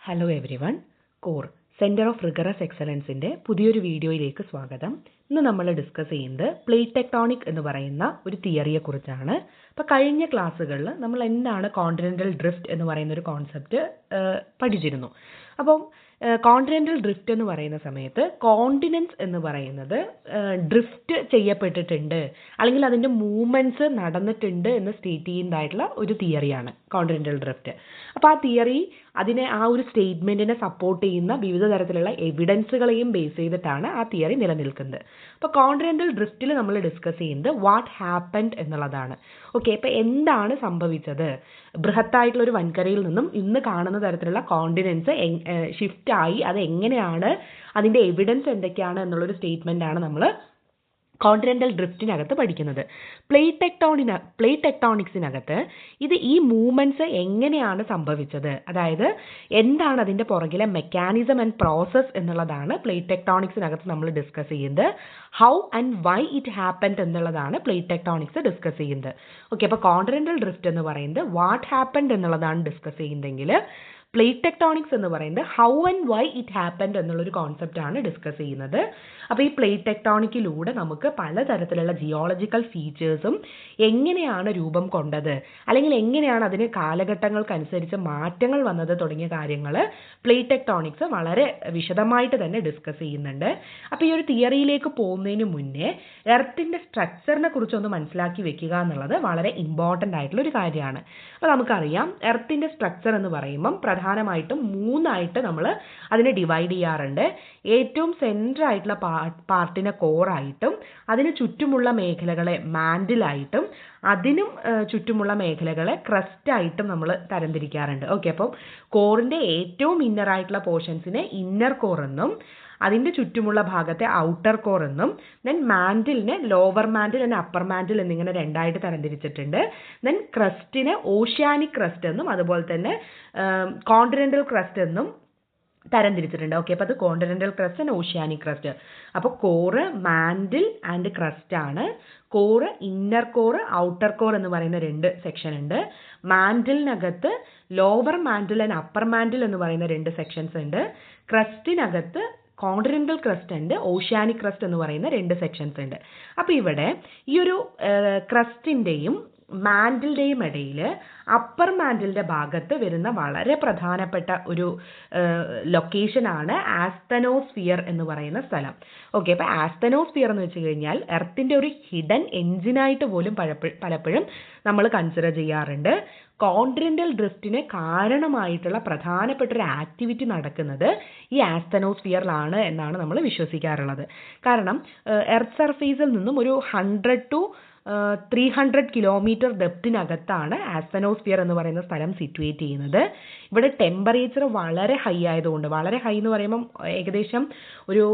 Hello everyone. Core centre of rigorous എക്സലൻസിൻ്റെ പുതിയൊരു വീഡിയോയിലേക്ക് സ്വാഗതം. ഇന്ന് നമ്മൾ ഡിസ്കസ് ചെയ്യുന്നത് പ്ലേറ്റ് ടെക്ടോണിക് എന്ന് പറയുന്ന ഒരു തിയറിയെക്കുറിച്ചാണ്. അപ്പോൾ കഴിഞ്ഞ ക്ലാസ്സുകളിൽ നമ്മൾ എന്താണ് കോണ്ടിനെൻ്റൽ ഡ്രിഫ്റ്റ് എന്ന് പറയുന്ന ഒരു കോൺസെപ്റ്റ് പഠിച്ചിരുന്നു. അപ്പം കോണ്ടിനെൻ്റൽ ഡ്രിഫ്റ്റ് എന്ന് പറയുന്ന സമയത്ത് കോണ്ടിനെൻസ് എന്ന് പറയുന്നത് ഡ്രിഫ്റ്റ് ചെയ്യപ്പെട്ടിട്ടുണ്ട് അല്ലെങ്കിൽ അതിൻ്റെ മൂവ്മെൻറ്റ്സ് നടന്നിട്ടുണ്ട് എന്ന് സ്റ്റേറ്റ് ചെയ്യുന്നതായിട്ടുള്ള ഒരു തിയറിയാണ് കോണ്ടിനെൻ്റൽ ഡ്രിഫ്റ്റ്. അപ്പോൾ ആ തിയറി അതിനെ ആ ഒരു സ്റ്റേറ്റ്മെൻറ്റിനെ സപ്പോർട്ട് ചെയ്യുന്ന വിവിധ തരത്തിലുള്ള എവിഡൻസുകളെയും ബേസ് ചെയ്തിട്ടാണ് ആ തിയറി നിലനിൽക്കുന്നത്. അപ്പോൾ കോണ്ടിനെൻ്റൽ ഡ്രിഫ്റ്റിൽ നമ്മൾ ഡിസ്കസ് ചെയ്യുന്നത് വാട്ട് ഹാപ്പൻഡ് എന്നുള്ളതാണ്. ഓക്കെ, അപ്പോൾ എന്താണ് സംഭവിച്ചത്? ബൃഹത്തായിട്ടുള്ള ഒരു വൻകരയിൽ നിന്നും ഇന്ന് കാണുന്ന തരത്തിലുള്ള കോണ്ടിനെൻസ് ഷിഫ്റ്റ് ആയി, അത് എങ്ങനെയാണ്, അതിൻ്റെ എവിഡൻസ് എന്തൊക്കെയാണ് എന്നുള്ളൊരു സ്റ്റേറ്റ്മെൻറ്റാണ് നമ്മൾ കോണ്ടിനെൻ്റൽ ഡ്രിഫ്റ്റിനകത്ത് പഠിക്കുന്നത്. പ്ലേറ്റ് ടെക്ടോണിക്സിനകത്ത് ഈ മൂവ്മെൻറ്റ്സ് എങ്ങനെയാണ് സംഭവിച്ചത്, അതായത് എന്താണ് അതിൻ്റെ പുറകിലെ മെക്കാനിസം ആൻഡ് പ്രോസസ്സ് എന്നുള്ളതാണ് പ്ലേറ്റ് ടെക്ടോണിക്സിനകത്ത് നമ്മൾ ഡിസ്കസ് ചെയ്യുന്നത്. How and why it happened എന്നുള്ളതാണ് പ്ലേറ്റ് ടെക്ടോണിക്സ് ഡിസ്കസ് ചെയ്യുന്നത്. ഓക്കെ, അപ്പോൾ കോണ്ടിനെൻ്റൽ ഡ്രിഫ്റ്റ് എന്ന് പറയുന്നത് വാട്ട് ഹാപ്പൻഡ് എന്നുള്ളതാണ് ഡിസ്കസ് ചെയ്യുന്നതെങ്കിൽ പ്ലേറ്റ് ടെക്ടോണിക്സ് എന്ന് പറയുന്നത് how and why it happened എന്നുള്ളൊരു കോൺസെപ്റ്റാണ് ഡിസ്കസ് ചെയ്യുന്നത്. അപ്പോൾ ഈ പ്ലേറ്റ് ടെക്ടോണിക്കിലൂടെ നമുക്ക് പലതരത്തിലുള്ള ജിയോളജിക്കൽ ഫീച്ചേഴ്സും എങ്ങനെയാണ് രൂപം കൊണ്ടത്, അല്ലെങ്കിൽ എങ്ങനെയാണ് അതിന് കാലഘട്ടങ്ങൾക്കനുസരിച്ച് മാറ്റങ്ങൾ വന്നത് തുടങ്ങിയ കാര്യങ്ങൾ പ്ലേറ്റ് ടെക്ടോണിക്സ് വളരെ വിശദമായിട്ട് തന്നെ ഡിസ്കസ് ചെയ്യുന്നുണ്ട്. അപ്പോൾ ഈ ഒരു തിയറിയിലേക്ക് പോകുന്നതിന് മുന്നേ എർത്തിൻ്റെ സ്ട്രക്ചറിനെ കുറിച്ചൊന്ന് മനസ്സിലാക്കി വെക്കുക എന്നുള്ളത് വളരെ ഇമ്പോർട്ടൻ്റ് ആയിട്ടുള്ള ഒരു കാര്യമാണ്. അപ്പോൾ നമുക്കറിയാം എർത്തിൻ്റെ സ്ട്രക്ചർ എന്ന് പറയുമ്പം പ്രധാനമായിട്ടും മൂന്നായിട്ട് നമ്മൾ അതിനെ ഡിവൈഡ് ചെയ്യാറുണ്ട്. ഏറ്റവും സെൻട്രൽ ആയിട്ടുള്ള പാർട്ടിനെ കോറായിട്ടും, അതിന് ചുറ്റുമുള്ള മേഖലകളെ മാൻഡിലായിട്ടും, അതിനും ചുറ്റുമുള്ള മേഖലകളെ ക്രസ്റ്റായിട്ടും നമ്മൾ തരംതിരിക്കാറുണ്ട്. ഓക്കെ, അപ്പം കോറിൻ്റെ ഏറ്റവും ഇന്നറായിട്ടുള്ള പോർഷൻസിനെ ഇന്നർ കോർ എന്നും, അതിൻ്റെ ചുറ്റുമുള്ള ഭാഗത്തെ ഔട്ടർ കോർ എന്നും, ദെൻ മാൻഡിലിനെ lower mantle and upper mantle എന്നിങ്ങനെ രണ്ടായിട്ട് തരംതിരിച്ചിട്ടുണ്ട്. ദെൻ ക്രസ്റ്റിനെ ഓഷ്യാനിക് ക്രസ്റ്റ് എന്നും അതുപോലെ തന്നെ കോണ്ടിനെൻ്റൽ ക്രസ്റ്റ് എന്നും തരംതിരിച്ചിട്ടുണ്ട്. ഓക്കെ, അപ്പോൾ അത് continental crust and oceanic crust. അപ്പോൾ കോറ് മാൻഡിൽ ആൻഡ് ക്രസ്റ്റ് ആണ്. Core inner core outer core എന്ന് പറയുന്ന രണ്ട് സെക്ഷൻ ഉണ്ട്. മാൻഡിലിനകത്ത് lower mantle and upper mantle എന്ന് പറയുന്ന രണ്ട് സെക്ഷൻസ് ഉണ്ട്. ക്രസ്റ്റിനകത്ത് കോണ്ടിനെൻ്റൽ ക്രസ്റ്റ് ഉണ്ട്, ഓഷ്യാനിക് ക്രസ്റ്റ് എന്ന് പറയുന്ന രണ്ട് സെക്ഷൻസ് ഉണ്ട്. അപ്പോൾ ഇവിടെ ഈ ഒരു ക്രസ്റ്റിൻ്റെയും മാൻഡിലിൻ്റെയും ഇടയിൽ അപ്പർ മാൻഡിലിൻ്റെ ഭാഗത്ത് വരുന്ന വളരെ പ്രധാനപ്പെട്ട ഒരു ലൊക്കേഷനാണ് ആസ്തനോസ്ഫിയർ എന്ന് പറയുന്ന സ്ഥലം. ഓക്കെ, അപ്പോൾ ആസ്തനോസ്ഫിയർ എന്ന് വെച്ച് കഴിഞ്ഞാൽ എർത്തിൻ്റെ ഒരു ഹിഡൻ എൻജിനായിട്ട് പോലും പലപ്പോഴും നമ്മൾ കൺസിഡർ ചെയ്യാറുണ്ട്. കോണ്ടിനെൻ്റൽ ഡ്രിഫ്റ്റിന് കാരണമായിട്ടുള്ള പ്രധാനപ്പെട്ട ഒരു ആക്ടിവിറ്റി നടക്കുന്നത് ഈ ആസ്തനോസ്ഫിയറിലാണ് എന്നാണ് നമ്മൾ വിശ്വസിക്കാറുള്ളത്. കാരണം എർത്ത് സർഫേസിൽ നിന്നും ഒരു 100 to 300 കിലോമീറ്റർ ഡെപ്തിനകത്താണ് ആസ്തനോസ്ഫിയർ എന്ന് പറയുന്ന സ്ഥലം സിറ്റുവേറ്റ് ചെയ്യുന്നത്. ഇവിടെ ടെമ്പറേച്ചർ വളരെ ഹൈ ആയതുകൊണ്ട്, വളരെ ഹൈ എന്ന് പറയുമ്പം ഏകദേശം ഒരു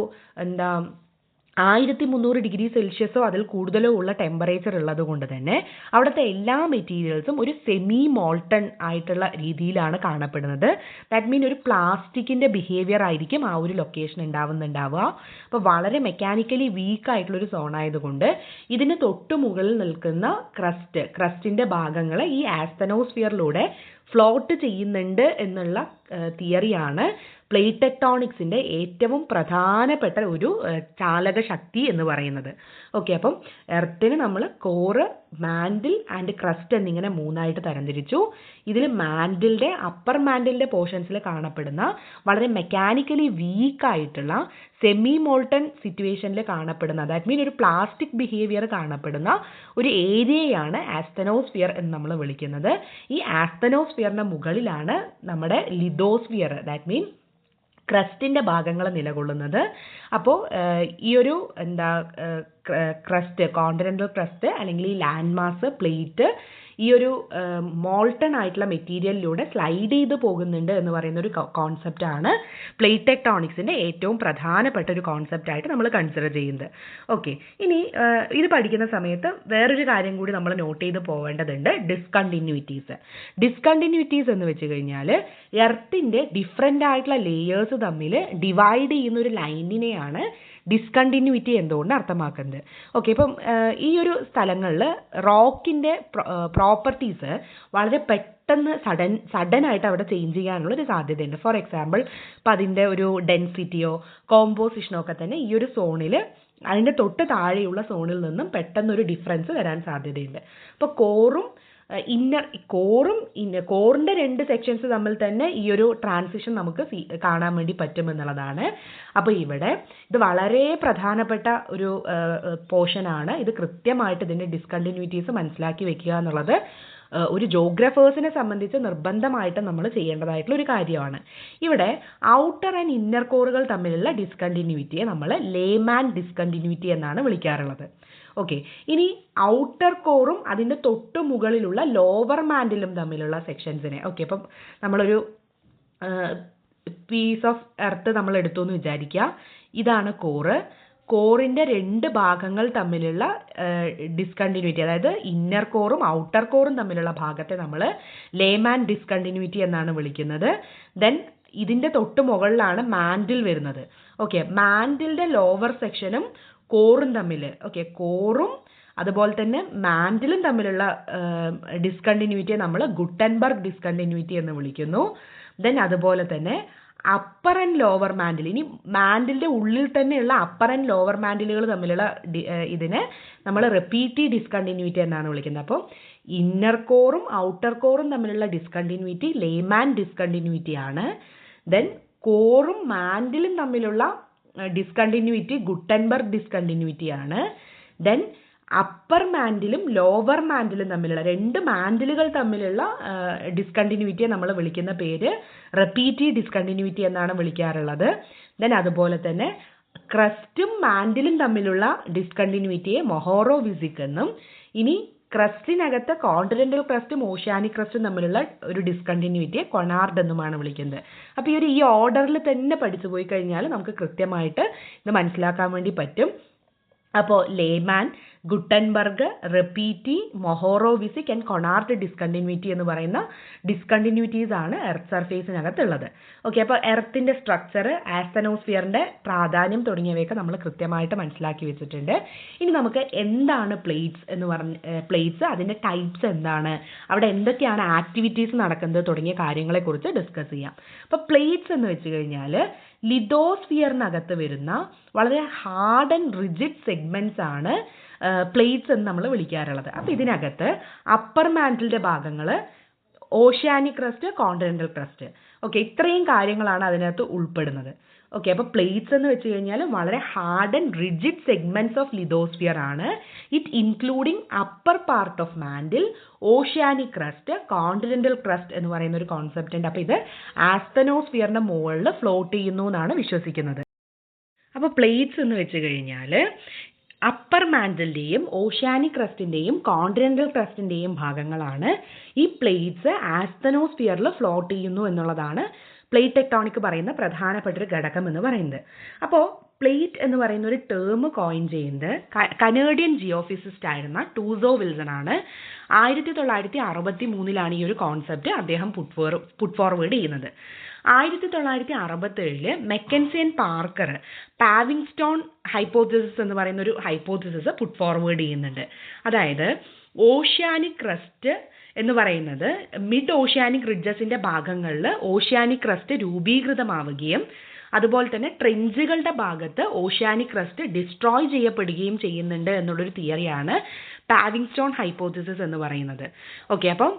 1300 ഡിഗ്രി സെൽഷ്യസോ അതിൽ കൂടുതലോ ഉള്ള ടെമ്പറേച്ചർ ഉള്ളത് കൊണ്ട് തന്നെ അവിടുത്തെ എല്ലാ മെറ്റീരിയൽസും ഒരു സെമി മോൾട്ടൺ ആയിട്ടുള്ള രീതിയിലാണ് കാണപ്പെടുന്നത്. ദാറ്റ് മീൻ ഒരു പ്ലാസ്റ്റിക്കിൻ്റെ ബിഹേവിയർ ആയിരിക്കും ആ ഒരു ലൊക്കേഷൻ ഉണ്ടാവുക. അപ്പോൾ വളരെ മെക്കാനിക്കലി വീക്ക് ആയിട്ടുള്ളൊരു സോൺ ആയതുകൊണ്ട് ഇതിന് തൊട്ട് മുകളിൽ നിൽക്കുന്ന ക്രസ്റ്റിൻ്റെ ഭാഗങ്ങൾ ഈ ആസ്തനോസ്ഫിയറിലൂടെ ഫ്ലോട്ട് ചെയ്യുന്നുണ്ട് എന്നുള്ള തിയറിയാണ് പ്ലേറ്റ് ടെക്ടോണിക്സിൻ്റെ ഏറ്റവും പ്രധാനപ്പെട്ട ഒരു ചാലക ശക്തി എന്ന് പറയുന്നത്. ഓക്കെ, അപ്പം എർത്തിന് നമ്മൾ കോറ്, മാൻഡിൽ ആൻഡ് ക്രസ്റ്റ് എന്നിങ്ങനെ മൂന്നായിട്ട് തരംതിരിച്ചു. ഇതിൽ മാൻഡിലിൻ്റെ അപ്പർ മാൻഡിലിൻ്റെ പോർഷൻസിൽ കാണപ്പെടുന്ന വളരെ മെക്കാനിക്കലി വീക്കായിട്ടുള്ള സെമി മോൾട്ടൺ സിറ്റുവേഷനിൽ കാണപ്പെടുന്ന, ദാറ്റ് മീൻ ഒരു പ്ലാസ്റ്റിക് ബിഹേവിയർ കാണപ്പെടുന്ന ഒരു ഏരിയയാണ് ആസ്തനോസ്ഫിയർ എന്ന് നമ്മൾ വിളിക്കുന്നത്. ഈ ആസ്തനോസ്ഫിയറിൻ്റെ മുകളിലാണ് നമ്മുടെ ലിതോസ്ഫിയർ, ദാറ്റ് മീൻ ക്രസ്റ്റിൻ്റെ ഭാഗങ്ങൾ നിലകൊള്ളുന്നത്. അപ്പോൾ ഈ ഒരു ക്രസ്റ്റ്, കോണ്ടിനെൻ്റൽ ക്രസ്റ്റ് അല്ലെങ്കിൽ ഈ ലാൻഡ് മാസ് പ്ലേറ്റ് ഈ ഒരു മോൾട്ടൺ ആയിട്ടുള്ള മെറ്റീരിയലിലൂടെ സ്ലൈഡ് ചെയ്ത് പോകുന്നുണ്ട് എന്ന് പറയുന്ന ഒരു കോൺസെപ്റ്റാണ് പ്ലേറ്റ് ടെക്ടോണിക്സിൻ്റെ ഏറ്റവും പ്രധാനപ്പെട്ട ഒരു കോൺസെപ്റ്റായിട്ട് നമ്മൾ കൺസിഡർ ചെയ്യുന്നത്. ഓക്കെ, ഇനി ഇത് പഠിക്കുന്ന സമയത്ത് വേറൊരു കാര്യം കൂടി നമ്മൾ നോട്ട് ചെയ്ത് പോവേണ്ടതുണ്ട്, ഡിസ്കണ്ടിന്യൂയിറ്റീസ്. ഡിസ്കണ്ടിന്യൂയിറ്റീസ് എന്ന് വെച്ച് കഴിഞ്ഞാൽ എർത്തിൻ്റെ ഡിഫറെൻ്റ് ആയിട്ടുള്ള ലേയേഴ്സ് തമ്മിൽ ഡിവൈഡ് ചെയ്യുന്ന ഒരു ലൈനിനെയാണ് ഡിസ്കണ്ടിന്യൂറ്റി എന്തുകൊണ്ട് അർത്ഥമാക്കുന്നത്. ഓക്കെ, ഇപ്പം ഈ ഒരു സ്ഥലങ്ങളിൽ റോക്കിൻ്റെ പ്രോപ്പർട്ടീസ് വളരെ പെട്ടെന്ന് സഡനായിട്ട് അവിടെ ചേഞ്ച് ചെയ്യാനുള്ള ഒരു സാധ്യതയുണ്ട്. ഫോർ എക്സാമ്പിൾ ഇപ്പം അതിൻ്റെ ഒരു ഡെൻസിറ്റിയോ കോമ്പോസിഷനോ ഒക്കെ തന്നെ ഈ ഒരു സോണിൽ അതിൻ്റെ തൊട്ട് താഴെയുള്ള സോണിൽ നിന്നും പെട്ടെന്നൊരു ഡിഫറൻസ് വരാൻ സാധ്യതയുണ്ട്. അപ്പോൾ കോറിൻ്റെ 2 സെക്ഷൻസ് തമ്മിൽ തന്നെ ഈ ഒരു ട്രാൻസിഷൻ നമുക്ക് കാണാൻ വേണ്ടി പറ്റുമെന്നുള്ളതാണ്. അപ്പോൾ ഇവിടെ ഇത് വളരെ പ്രധാനപ്പെട്ട ഒരു പോർഷനാണ്. ഇത് കൃത്യമായിട്ട് ഇതിൻ്റെ ഡിസ്കണ്ടിന്യൂറ്റീസ് മനസ്സിലാക്കി വെക്കുക എന്നുള്ളത് ഒരു ജോഗ്രഫേഴ്സിനെ സംബന്ധിച്ച് നിർബന്ധമായിട്ട് നമ്മൾ ചെയ്യേണ്ടതായിട്ടുള്ള ഒരു കാര്യമാണ്. ഇവിടെ ഔട്ടർ ആൻഡ് ഇന്നർ കോറുകൾ തമ്മിലുള്ള ഡിസ്കണ്ടിന്യൂറ്റിയെ നമ്മൾ ലേമാൻ ഡിസ്കണ്ടിന്യൂറ്റി എന്നാണ് വിളിക്കാറുള്ളത്. ഓക്കെ, ഇനി ഔട്ടർ കോറും അതിൻ്റെ തൊട്ട് മുകളിലുള്ള ലോവർ മാൻഡിലും തമ്മിലുള്ള സെക്ഷൻസിനെ, ഓക്കെ, അപ്പം നമ്മളൊരു പീസ് ഓഫ് എർത്ത് നമ്മൾ എടുത്തു എന്ന് വിചാരിക്കുക. ഇതാണ് കോറിൻ്റെ 2 ഭാഗങ്ങൾ തമ്മിലുള്ള ഡിസ്കണ്ടിന്യൂറ്റി, അതായത് ഇന്നർ കോറും ഔട്ടർ കോറും തമ്മിലുള്ള ഭാഗത്തെ നമ്മൾ ലേമാൻ ഡിസ്കണ്ടിന്യൂറ്റി എന്നാണ് വിളിക്കുന്നത്. ദെൻ ഇതിൻ്റെ തൊട്ട് മുകളിലാണ് മാൻഡിൽ വരുന്നത്. ഓക്കെ, മാൻഡിലിൻ്റെ ലോവർ സെക്ഷനും കോറും തമ്മിൽ, ഓക്കെ, കോറും അതുപോലെ തന്നെ മാൻഡിലും തമ്മിലുള്ള ഡിസ്കണ്ടിന്യൂറ്റിയെ നമ്മൾ ഗുട്ടൻബർഗ് ഡിസ്കണ്ടിന്യൂറ്റി എന്ന് വിളിക്കുന്നു. ദെൻ അതുപോലെ തന്നെ അപ്പർ ആൻഡ് ലോവർ മാൻഡിൽ, ഇനി മാൻഡിലിൻ്റെ ഉള്ളിൽ തന്നെയുള്ള അപ്പർ ആൻഡ് ലോവർ മാൻഡിലുകൾ തമ്മിലുള്ള ഇതിനെ നമ്മൾ റിപ്പീറ്റീവ് ഡിസ്കണ്ടിന്യൂറ്റി എന്നാണ് വിളിക്കുന്നത്. അപ്പോൾ ഇന്നർ കോറും ഔട്ടർ കോറും തമ്മിലുള്ള ഡിസ്കണ്ടിന്യൂറ്റി ലേമാൻ ഡിസ്കണ്ടിന്യൂറ്റി ആണ്. ദെൻ കോറും മാൻഡിലും തമ്മിലുള്ള ഡിസ്കണ്ടിന്യൂറ്റി ഗുട്ടൻബർഗ് ഡിസ്കണ്ടിന്യൂറ്റി ആണ്. ദെൻ അപ്പർ മാൻഡിലും ലോവർ മാൻഡിലും തമ്മിലുള്ള 2 മാൻഡിലുകൾ തമ്മിലുള്ള ഡിസ്കണ്ടിന്യൂറ്റിയെ നമ്മൾ വിളിക്കുന്ന പേര് റിപ്പീറ്റീവ് ഡിസ്കണ്ടിന്യൂറ്റി എന്നാണ് വിളിക്കാറുള്ളത്. ദെൻ അതുപോലെ തന്നെ ക്രസ്റ്റും മാൻഡിലും തമ്മിലുള്ള ഡിസ്കണ്ടിന്യൂറ്റിയെ മൊഹോറോവിസിക് എന്നും, ഇനി ക്രസ്റ്റിനകത്ത് കോണ്ടിനെന്റൽ ക്രസ്റ്റും ഓഷ്യാനിക് ക്രസ്റ്റും തമ്മിലുള്ള ഒരു ഡിസ്കണ്ടിന്യൂറ്റിയെ കൊണാർഡ് എന്നുമാണ് വിളിക്കുന്നത്. അപ്പോൾ ഈ ഓർഡറിൽ തന്നെ പഠിച്ചു പോയി കഴിഞ്ഞാൽ നമുക്ക് കൃത്യമായിട്ട് ഇത് മനസ്സിലാക്കാൻ വേണ്ടി പറ്റും. അപ്പോൾ Lehmann, Gutenberg, Repetti, Mohorovicic and Conrad discontinuity എന്ന് പറയുന്ന ഡിസ്കണ്ടിന്യൂറ്റീസ് ആണ് എർത്ത് സർഫേസിനകത്തുള്ളത്. ഓക്കെ, അപ്പോൾ എർത്തിൻ്റെ സ്ട്രക്ചർ, ആസ്തനോസ്ഫിയറിൻ്റെ പ്രാധാന്യം തുടങ്ങിയവയൊക്കെ നമ്മൾ കൃത്യമായിട്ട് മനസ്സിലാക്കി വെച്ചിട്ടുണ്ട്. ഇനി നമുക്ക് എന്താണ് പ്ലേറ്റ്സ്, അതിൻ്റെ ടൈപ്സ് എന്താണ്, അവിടെ എന്തൊക്കെയാണ് ആക്ടിവിറ്റീസ് നടക്കുന്നത് തുടങ്ങിയ കാര്യങ്ങളെക്കുറിച്ച് ഡിസ്കസ് ചെയ്യാം. അപ്പോൾ പ്ലേറ്റ്സ് എന്ന് വെച്ച് കഴിഞ്ഞാൽ ലിതോസ്ഫിയറിനകത്ത് വരുന്ന വളരെ ഹാർഡ് ആൻഡ് റിജിഡ് സെഗ്മെന്റ്സ് ആണ് പ്ലേറ്റ്സ് എന്ന് നമ്മൾ വിളിക്കാറുള്ളത്. അപ്പോൾ ഇതിനകത്ത് അപ്പർ മാൻഡിലിൻ്റെ ഭാഗങ്ങൾ oceanic crust, continental crest, okay, ഇത്രയും കാര്യങ്ങളാണ് അതിനകത്ത് ഉൾപ്പെടുന്നത്. ഓക്കെ, അപ്പോൾ പ്ലേറ്റ്സ് എന്ന് വെച്ച് കഴിഞ്ഞാൽ വളരെ hard and rigid segments of lithosphere ആണ്. It including upper part of mantle, oceanic crust, continental crust എന്ന് പറയുന്ന ഒരു കോൺസെപ്റ്റ് ഉണ്ട്. അപ്പോൾ ഇത് ആസ്തനോസ്ഫിയറിൻ്റെ മുകളിൽ ഫ്ലോട്ട് ചെയ്യുന്നു എന്നാണ് വിശ്വസിക്കുന്നത്. അപ്പോൾ പ്ലേറ്റ്സ് എന്ന് വെച്ച് കഴിഞ്ഞാൽ അപ്പർ മാൻഡിലിൻ്റെയും ഓഷ്യാനിക് ക്രസ്റ്റിൻ്റെയും കോണ്ടിനെന്റൽ ക്രസ്റ്റിൻ്റെയും ഭാഗങ്ങളാണ്. ഈ പ്ലേറ്റ്സ് ആസ്തനോസ്ഫിയറിൽ ഫ്ലോട്ട് ചെയ്യുന്നു എന്നുള്ളതാണ് പ്ലേറ്റ് ടെക്ടോണിക് പറയുന്ന പ്രധാനപ്പെട്ട ഒരു ഘടകം എന്ന് പറയുന്നത്. അപ്പോൾ പ്ലേറ്റ് എന്ന് പറയുന്ന ഒരു ടേം കോയിൻ ചെയ്യുന്നത് കനേഡിയൻ ജിയോഫിസിസ്റ്റ് ആയിരുന്ന ടൂസോ വിൽസൺ ആണ്. 1963 ഈ ഒരു കോൺസെപ്റ്റ് അദ്ദേഹം പുട്ട് ഫോർവേഡ് ചെയ്യുന്നത്. 1967 മെക്കൻസി ആൻഡ് പാർക്കർ പാവിങ്സ്റ്റോൺ ഹൈപ്പോത്തിസിസ് എന്ന് പറയുന്ന ഒരു ഹൈപ്പോത്തിസിസ് പുട്ട് ഫോർവേഡ് ചെയ്യുന്നുണ്ട്. അതായത് ഓഷ്യാനിക് ക്രസ്റ്റ് എന്ന് പറയുന്നത് മിഡ് ഓഷ്യാനിക് റിഡ്ജസിൻ്റെ ഭാഗങ്ങളിൽ ഓഷ്യാനിക് ക്രസ്റ്റ് രൂപീകൃതമാവുകയും അതുപോലെ തന്നെ ട്രെഞ്ചുകളുടെ ഭാഗത്ത് ഓഷ്യാനിക് ക്രസ്റ്റ് ഡിസ്ട്രോയ് ചെയ്യപ്പെടുകയും ചെയ്യുന്നുണ്ട് എന്നുള്ളൊരു തിയറിയാണ് പാവിങ്സ്റ്റോൺ ഹൈപ്പോത്തിസിസ് എന്ന് പറയുന്നത്. ഓക്കെ, അപ്പം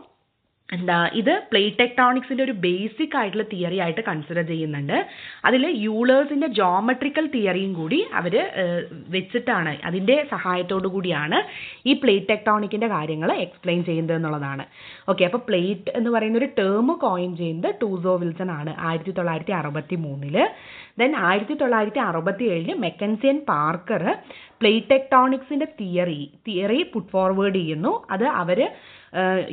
ഇത് പ്ലേറ്റ് ടെക്ടോണിക്സിൻ്റെ ഒരു ബേസിക് ആയിട്ടുള്ള തിയറി ആയിട്ട് കൺസിഡർ ചെയ്യുന്നുണ്ട്. അതിൽ യൂളേഴ്സിൻ്റെ ജോമെട്രിക്കൽ തിയറിയും കൂടി അവർ വെച്ചിട്ടാണ്, അതിൻ്റെ സഹായത്തോടു കൂടിയാണ് ഈ പ്ലേറ്റ് ടെക്ടോണിക്കിൻ്റെ കാര്യങ്ങൾ എക്സ്പ്ലെയിൻ ചെയ്യുന്നത് എന്നുള്ളതാണ്. ഓക്കെ, അപ്പോൾ പ്ലേറ്റ് എന്ന് പറയുന്ന ഒരു ടേം കോയിൻ ചെയ്യുന്നത് ടൂസോ വിൽസൺ ആണ് 1963. Then 1967 McKenzie and Parker plate ടെക്ടോണിക്സിൻ്റെ തിയറി പുട്ട് ഫോർവേഡ് ചെയ്യുന്നു. അത് അവർ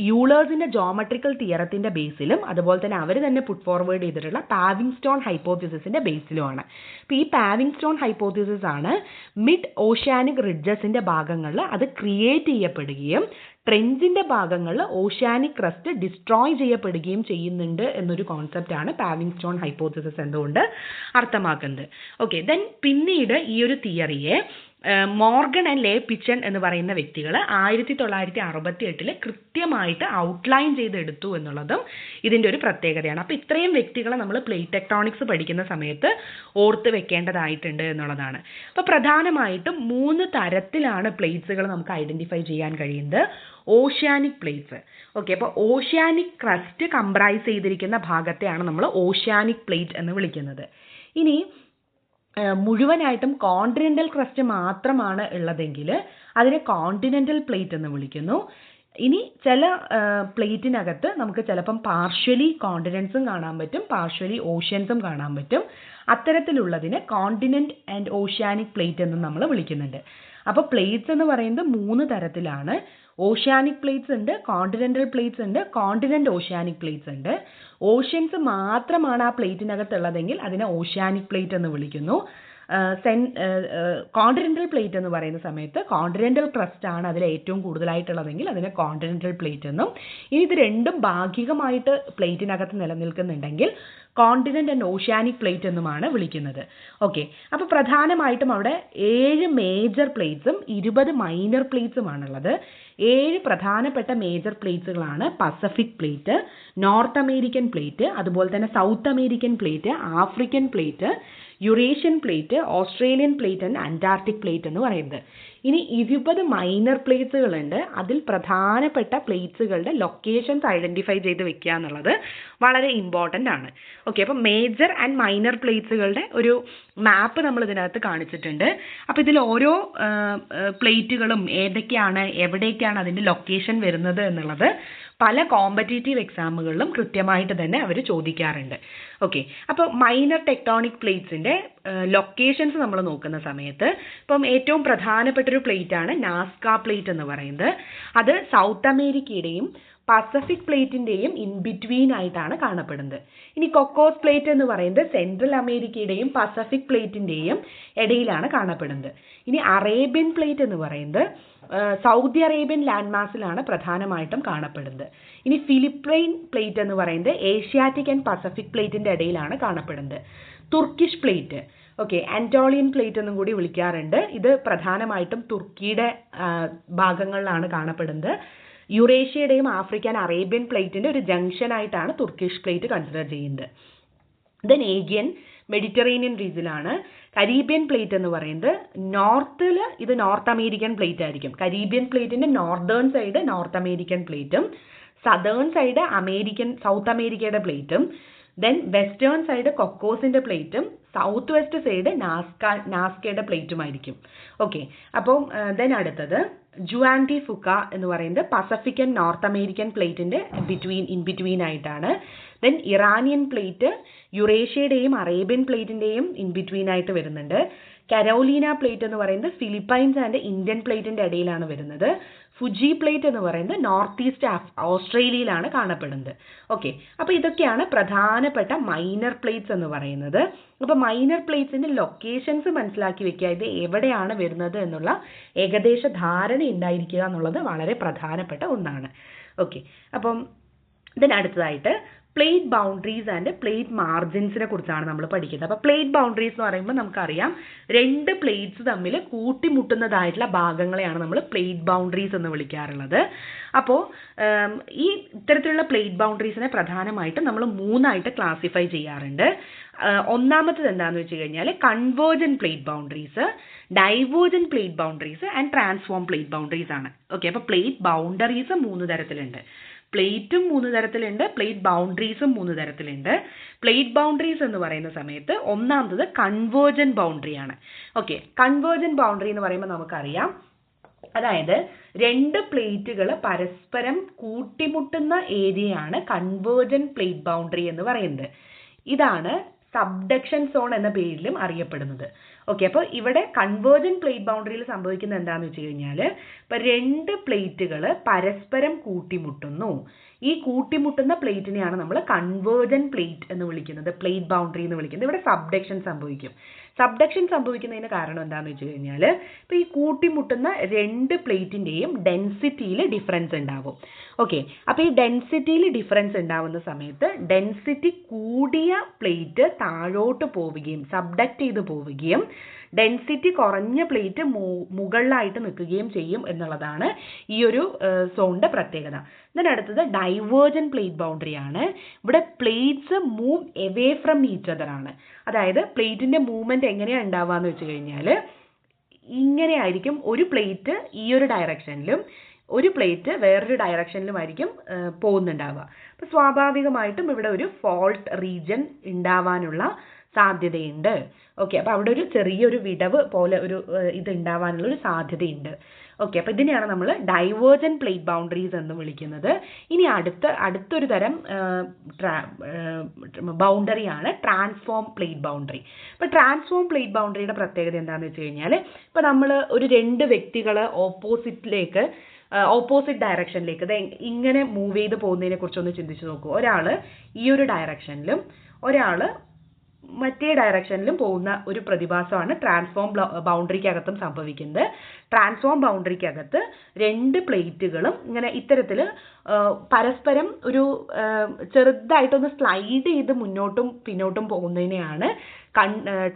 യൂളേഴ്സിൻ്റെ ജോമെട്രിക്കൽ തിയറത്തിൻ്റെ ബേസിലും അതുപോലെ തന്നെ അവർ തന്നെ പുട്ട് ഫോർവേഡ് ചെയ്തിട്ടുള്ള പാവിങ്സ്റ്റോൺ ഹൈപ്പോത്തിസിസിൻ്റെ ബേസിലുമാണ്. അപ്പോൾ ഈ പാവിങ്സ്റ്റോൺ ഹൈപ്പോത്തിസിസ് ആണ് മിഡ് ഓഷ്യാനിക് റിഡ്ജസിൻ്റെ ഭാഗങ്ങളിൽ അത് ക്രിയേറ്റ് ചെയ്യപ്പെടുകയും ട്രെഞ്ചിൻ്റെ ഭാഗങ്ങളിൽ ഓഷ്യാനിക് ക്രസ്റ്റ് ഡിസ്ട്രോയ് ചെയ്യപ്പെടുകയും ചെയ്യുന്നുണ്ട് എന്നൊരു കോൺസെപ്റ്റാണ് പാവിംഗ് സ്റ്റോൺ ഹൈപ്പോത്തിസിസ് എന്തുകൊണ്ട് അർത്ഥമാക്കുന്നത്. ഓക്കെ, ദെൻ പിന്നീട് ഈ ഒരു തിയറിയെ മോർഗൻ ആൻഡ് ലേ പിച്ചൺ എന്ന് പറയുന്ന വ്യക്തികൾ 1968 കൃത്യമായിട്ട് ഔട്ട്ലൈൻ ചെയ്തെടുത്തു എന്നുള്ളതും ഇതിൻ്റെ ഒരു പ്രത്യേകതയാണ്. അപ്പോൾ ഇത്രയും വ്യക്തികളെ നമ്മൾ പ്ലേറ്റ് ടെക്ടോണിക്സ് പഠിക്കുന്ന സമയത്ത് ഓർത്ത് വെക്കേണ്ടതായിട്ടുണ്ട് എന്നുള്ളതാണ്. അപ്പോൾ പ്രധാനമായിട്ടും 3 തരത്തിലാണ് പ്ലേറ്റ്സുകൾ നമുക്ക് ഐഡൻറ്റിഫൈ ചെയ്യാൻ കഴിയുന്നത്. Oceanic plates. ഓക്കെ, അപ്പോൾ ഓഷ്യാനിക് ക്രസ്റ്റ് കംപ്രൈസ് ചെയ്തിരിക്കുന്ന ഭാഗത്തെയാണ് നമ്മൾ ഓഷ്യാനിക് പ്ലേറ്റ് എന്ന് വിളിക്കുന്നത്. ഇനി മുഴുവനായിട്ടും കോണ്ടിനെൻ്റൽ ക്രസ്റ്റ് മാത്രമാണ് ഉള്ളതെങ്കിൽ അതിനെ കോണ്ടിനെൻ്റൽ പ്ലേറ്റ് എന്ന് വിളിക്കുന്നു. ഇനി ചില പ്ലേറ്റിനകത്ത് നമുക്ക് ചിലപ്പം പാർഷ്യലി കോണ്ടിനെൻസും കാണാൻ പറ്റും, പാർഷ്യലി ഓഷ്യൻസും കാണാൻ പറ്റും. അത്തരത്തിലുള്ളതിനെ കോണ്ടിനെൻ്റ് ആൻഡ് ഓഷ്യാനിക് പ്ലേറ്റ് എന്നും നമ്മൾ വിളിക്കുന്നുണ്ട്. അപ്പോൾ പ്ലേറ്റ്സ് എന്ന് പറയുന്നത് 3 തരത്തിലാണ്. ഓഷ്യാനിക് പ്ലേറ്റ്സ് ഉണ്ട്, കോണ്ടിനെൻ്റൽ പ്ലേറ്റ്സ് ഉണ്ട്, കോണ്ടിനെൻ്റ് ഓഷ്യാനിക് പ്ലേറ്റ്സ് ഉണ്ട്. ഓഷ്യൻസ് മാത്രമാണ് ആ പ്ലേറ്റിനകത്തുള്ളതെങ്കിൽ അതിനെ ഓഷ്യാനിക് പ്ലേറ്റ് എന്ന് വിളിക്കുന്നു. കോണ്ടിനെൻ്റൽ പ്ലേറ്റ് എന്ന് പറയുന്ന സമയത്ത് കോണ്ടിനെൻ്റൽ ക്രസ്റ്റ് ആണ് അതിൽ ഏറ്റവും കൂടുതലായിട്ടുള്ളതെങ്കിൽ അതിനെ കോണ്ടിനെൻ്റൽ പ്ലേറ്റ് എന്നും, ഇനി ഇത് രണ്ടും ഭാഗികമായിട്ട് പ്ലേറ്റിനകത്ത് നിലനിൽക്കുന്നുണ്ടെങ്കിൽ കോണ്ടിനെൻ്റ് ആൻഡ് ഓഷ്യാനിക് പ്ലേറ്റ് എന്നുമാണ് വിളിക്കുന്നത്. ഓക്കെ, അപ്പോൾ പ്രധാനമായിട്ടും അവിടെ 7 മേജർ പ്ലേറ്റ്സും 20 മൈനർ പ്ലേറ്റ്സുമാണുള്ളത്. 7 പ്രധാനപ്പെട്ട മേജർ പ്ലേറ്റ്സുകളാണ് Pacific plate, North American plate, അതുപോലെ തന്നെ South American plate, African plate, Eurasian plate, Australian plate and Antarctic plate എന്ന് പറയുന്നത്. ഇനി 20 മൈനർ പ്ലേറ്റ്സുകളുണ്ട്. അതിൽ പ്രധാനപ്പെട്ട പ്ലേറ്റ്സുകളുടെ ലൊക്കേഷൻസ് ഐഡൻറ്റിഫൈ ചെയ്ത് വെക്കുക എന്നുള്ളത് വളരെ ഇമ്പോർട്ടൻ്റ് ആണ്. ഓക്കെ, അപ്പോൾ മേജർ ആൻഡ് മൈനർ പ്ലേറ്റ്സുകളുടെ ഒരു മാപ്പ് നമ്മൾ ഇതിനകത്ത് കാണിച്ചിട്ടുണ്ട്. അപ്പോൾ ഇതിൽ ഓരോ പ്ലേറ്റുകളും ഏതൊക്കെയാണ്, എവിടേക്കാണ് അതിൻ്റെ ലൊക്കേഷൻ വരുന്നത് എന്നുള്ളത് പല കോമ്പറ്റേറ്റീവ് എക്സാമുകളിലും കൃത്യമായിട്ട് തന്നെ അവർ ചോദിക്കാറുണ്ട്. ഓക്കെ, അപ്പോൾ മൈനർ ടെക്ടോണിക് പ്ലേറ്റ്സിൻ്റെ ലൊക്കേഷൻസ് നമ്മൾ നോക്കുന്ന സമയത്ത് ഇപ്പം ഏറ്റവും പ്രധാനപ്പെട്ടൊരു പ്ലേറ്റാണ് നാസ്ക പ്ലേറ്റ് എന്ന് പറയുന്നത്. അത് സൗത്ത് അമേരിക്കയുടെയും പസഫിക് പ്ലേറ്റിൻ്റെയും ഇൻ ബിറ്റ്വീൻ ആയിട്ടാണ് കാണപ്പെടുന്നത്. ഇനി കൊക്കോസ് പ്ലേറ്റ് എന്ന് പറയുന്നത് സെൻട്രൽ അമേരിക്കയുടെയും പസഫിക് പ്ലേറ്റിൻ്റെയും ഇടയിലാണ് കാണപ്പെടുന്നത്. ഇനി അറേബ്യൻ പ്ലേറ്റ് എന്ന് പറയുന്നത് സൗദി അറേബ്യൻ ലാൻഡ് മാസിലാണ് പ്രധാനമായിട്ടും കാണപ്പെടുന്നത്. ഇനി ഫിലിപ്പൈൻ പ്ലേറ്റ് എന്ന് പറയുന്നത് ഏഷ്യാറ്റിക് ആൻഡ് പസഫിക് പ്ലേറ്റിൻ്റെ ഇടയിലാണ് കാണപ്പെടുന്നത്. തുർക്കിഷ് പ്ലേറ്റ്, ഓക്കെ, ആൻറ്റോളിയൻ പ്ലേറ്റ് എന്നും കൂടി വിളിക്കാറുണ്ട്. ഇത് പ്രധാനമായിട്ടും തുർക്കിയുടെ ഭാഗങ്ങളിലാണ് കാണപ്പെടുന്നത്. യുറേഷ്യയുടെയും ആഫ്രിക്കൻ അറേബ്യൻ പ്ലേറ്റിൻ്റെ ഒരു ജംഗ്ഷൻ ആയിട്ടാണ് തുർക്കിഷ് പ്ലേറ്റ് കൺസിഡർ ചെയ്യുന്നത്. ദെൻ ഏഷ്യൻ മെഡിറ്ററേനിയൻ റീജിയനാണ്. കരീബിയൻ പ്ലേറ്റ് എന്ന് പറയുന്നത് നോർത്തിൽ ഇത് നോർത്ത് അമേരിക്കൻ പ്ലേറ്റ് ആയിരിക്കും. കരീബിയൻ പ്ലേറ്റിൻ്റെ നോർത്തേൺ സൈഡ് നോർത്ത് അമേരിക്കൻ പ്ലേറ്റും സദേൺ സൈഡ് സൗത്ത് അമേരിക്കയുടെ പ്ലേറ്റും ദെൻ വെസ്റ്റേൺ സൈഡ് കൊക്കോസിൻ്റെ പ്ലേറ്റും സൗത്ത് വെസ്റ്റ് സൈഡ് നാസ്കയുടെ പ്ലേറ്റുമായിരിക്കും. ഓക്കെ, അപ്പം ദെൻ അടുത്തത് ജുവാൻഡി ഫുക്ക എന്ന് പറയുന്നത് പസഫിക് ആൻഡ് നോർത്ത് അമേരിക്കൻ പ്ലേറ്റിൻ്റെ ഇൻ ബിറ്റ്വീൻ ആയിട്ടാണ്. ദെൻ ഇറാനിയൻ പ്ലേറ്റ് യുറേഷ്യയുടെയും അറേബ്യൻ പ്ലേറ്റിൻ്റെയും ഇൻ ബിറ്റ്വീൻ ആയിട്ട് വരുന്നുണ്ട്. കരോലീന പ്ലേറ്റ് എന്ന് പറയുന്നത് ഫിലിപ്പൈൻസ് ആൻഡ് ഇന്ത്യൻ പ്ലേറ്റിൻ്റെ ഇടയിലാണ് വരുന്നത്. ഫുജി പ്ലേറ്റ് എന്ന് പറയുന്നത് നോർത്ത് ഈസ്റ്റ് ഓസ്ട്രേലിയയിലാണ് കാണപ്പെടുന്നത്. ഓക്കെ, അപ്പോൾ ഇതൊക്കെയാണ് പ്രധാനപ്പെട്ട മൈനർ പ്ലേറ്റ്സ് എന്ന് പറയുന്നത്. അപ്പോൾ മൈനർ പ്ലേറ്റ്സിൻ്റെ ലൊക്കേഷൻസ് മനസ്സിലാക്കി വെക്കുക, ഇത് എവിടെയാണ് വരുന്നത് എന്നുള്ള ഏകദേശ ധാരണ ഉണ്ടായിരിക്കുക എന്നുള്ളത് വളരെ പ്രധാനപ്പെട്ട ഒന്നാണ്. ഓക്കെ, അപ്പം ഇതിനടുത്തതായിട്ട് പ്ലേറ്റ് ബൗണ്ടറീസ് ആൻഡ് പ്ലേറ്റ് മാർജിൻസിനെ കുറിച്ചാണ് നമ്മൾ പഠിക്കുന്നത്. അപ്പോൾ പ്ലേറ്റ് ബൗണ്ടറീസ് എന്ന് പറയുമ്പോൾ നമുക്കറിയാം 2 പ്ലേറ്റ്സ് തമ്മിൽ കൂട്ടിമുട്ടുന്നതായിട്ടുള്ള ഭാഗങ്ങളെയാണ് നമ്മൾ പ്ലേറ്റ് ബൗണ്ടറീസ് എന്ന് വിളിക്കാറുള്ളത്. അപ്പോൾ ഈ ഇത്തരത്തിലുള്ള പ്ലേറ്റ് ബൗണ്ടറീസിനെ പ്രധാനമായിട്ടും നമ്മൾ 3 ആയിട്ട് ക്ലാസിഫൈ ചെയ്യാറുണ്ട്. ഒന്നാമത്തത് എന്താണെന്ന് വെച്ച് കഴിഞ്ഞാൽ convergent plate boundaries, divergent plate boundaries and transform plate boundaries ആണ്. ഓക്കെ, അപ്പോൾ പ്ലേറ്റ് ബൗണ്ടറീസ് 3 തരത്തിലുണ്ട്. പ്ലേറ്റും 3 തരത്തിലുണ്ട്, പ്ലേറ്റ് ബൗണ്ടറീസും 3 തരത്തിലുണ്ട്. പ്ലേറ്റ് ബൗണ്ടറീസ് എന്ന് പറയുന്ന സമയത്ത് ഒന്നാമത്തത് കൺവേർജന്റ് ബൗണ്ടറി ആണ്. ഓക്കെ, കൺവേർജന്റ് ബൗണ്ടറി എന്ന് പറയുമ്പോൾ നമുക്കറിയാം, അതായത് 2 പ്ലേറ്റുകൾ പരസ്പരം കൂട്ടിമുട്ടുന്ന ഏരിയയാണ് കൺവേർജന്റ് പ്ലേറ്റ് ബൗണ്ടറി എന്ന് പറയുന്നത്. ഇതാണ് സബ്ഡക്ഷൻ സോൺ എന്ന പേരിലും അറിയപ്പെടുന്നത്. ഓക്കെ, അപ്പോൾ ഇവിടെ കൺവേർജന്റ് പ്ലേറ്റ് ബൗണ്ടറിയിൽ സംഭവിക്കുന്നത് എന്താണെന്ന് വെച്ച് കഴിഞ്ഞാൽ ഇപ്പോൾ 2 പ്ലേറ്റുകൾ പരസ്പരം കൂട്ടിമുട്ടുന്നു. ഈ കൂട്ടിമുട്ടുന്ന പ്ലേറ്റിനെയാണ് നമ്മൾ കൺവേർജന്റ് പ്ലേറ്റ് എന്ന് വിളിക്കുന്നത്, പ്ലേറ്റ് ബൗണ്ടറി എന്ന് വിളിക്കുന്നത്. ഇവിടെ സബ്ഡക്ഷൻ സംഭവിക്കും. സബ്ഡക്ഷൻ സംഭവിക്കുന്നതിന് കാരണം എന്താണെന്ന് വെച്ച് കഴിഞ്ഞാൽ ഇപ്പോൾ ഈ കൂട്ടിമുട്ടുന്ന രണ്ട് പ്ലേറ്റിൻ്റെയും ഡെൻസിറ്റിയിൽ ഡിഫറൻസ് ഉണ്ടാവും. ഓക്കെ, അപ്പോൾ ഈ ഡെൻസിറ്റിയിൽ ഡിഫറൻസ് ഉണ്ടാവുന്ന സമയത്ത് ഡെൻസിറ്റി കൂടിയ പ്ലേറ്റ് താഴോട്ട് പോവുകയും സബ്ഡക്റ്റ് ചെയ്ത് പോവുകയും ഡെൻസിറ്റി കുറഞ്ഞ പ്ലേറ്റ് മുകളിലായിട്ട് നിൽക്കുകയും ചെയ്യും എന്നുള്ളതാണ് ഈ ഒരു സോണിൻ്റെ പ്രത്യേകത. ഇതിനടുത്തത് ഡൈവേർജൻ പ്ലേറ്റ് ബൗണ്ടറി ആണ്. ഇവിടെ plates move away from each other ആണ്. അതായത് പ്ലേറ്റിൻ്റെ മൂവ്മെൻറ്റ് എങ്ങനെയാണ് ഉണ്ടാവുക എന്ന് വെച്ച് കഴിഞ്ഞാൽ ഇങ്ങനെയായിരിക്കും. ഒരു പ്ലേറ്റ് ഈ ഒരു ഡയറക്ഷനിലും ഒരു പ്ലേറ്റ് വേറൊരു ഡയറക്ഷനിലുമായിരിക്കും പോകുന്നുണ്ടാവുക. അപ്പോൾ സ്വാഭാവികമായിട്ടും ഇവിടെ ഒരു ഫോൾട്ട് റീജിയൻ ഉണ്ടാവാനുള്ള സാധ്യതയുണ്ട്. ഓക്കെ, അപ്പോൾ അവിടെ ഒരു ചെറിയൊരു വിടവ് പോലെ ഒരു ഇത് ഉണ്ടാവാനുള്ള ഒരു സാധ്യതയുണ്ട്. ഓക്കെ, അപ്പോൾ ഇതിനെയാണ് നമ്മൾ ഡൈവേർജൻ പ്ലേറ്റ് ബൗണ്ടറീസ് എന്ന് വിളിക്കുന്നത്. ഇനി അടുത്തൊരു തരം ബൗണ്ടറിയാണ് ട്രാൻസ്ഫോം പ്ലേറ്റ് ബൗണ്ടറി. ഇപ്പോൾ ട്രാൻസ്ഫോം പ്ലേറ്റ് ബൗണ്ടറിയുടെ പ്രത്യേകത എന്താണെന്ന് വെച്ച് കഴിഞ്ഞാൽ ഇപ്പോൾ നമ്മൾ ഒരു രണ്ട് വ്യക്തികൾ ഓപ്പോസിറ്റ് ഡയറക്ഷനിലേക്ക് ഇങ്ങനെ മൂവ് ചെയ്ത് പോകുന്നതിനെ കുറിച്ചൊന്ന് ചിന്തിച്ച് നോക്കൂ. ഒരാൾ ഈ ഒരു ഡയറക്ഷനിലും ഒരാൾ മറ്റേ ഡയറക്ഷനിലും പോകുന്ന ഒരു പ്രതിഭാസമാണ് ട്രാൻസ്ഫോം ബൗണ്ടറിക്കകത്തും സംഭവിക്കുന്നത്. ട്രാൻസ്ഫോം ബൗണ്ടറിക്കകത്ത് രണ്ട് പ്ലേറ്റുകളും ഇങ്ങനെ ഇത്തരത്തിൽ പരസ്പരം ഒരു ചെറുതായിട്ടൊന്ന് സ്ലൈഡ് ചെയ്ത് മുന്നോട്ടും പിന്നോട്ടും പോകുന്നതിനെയാണ്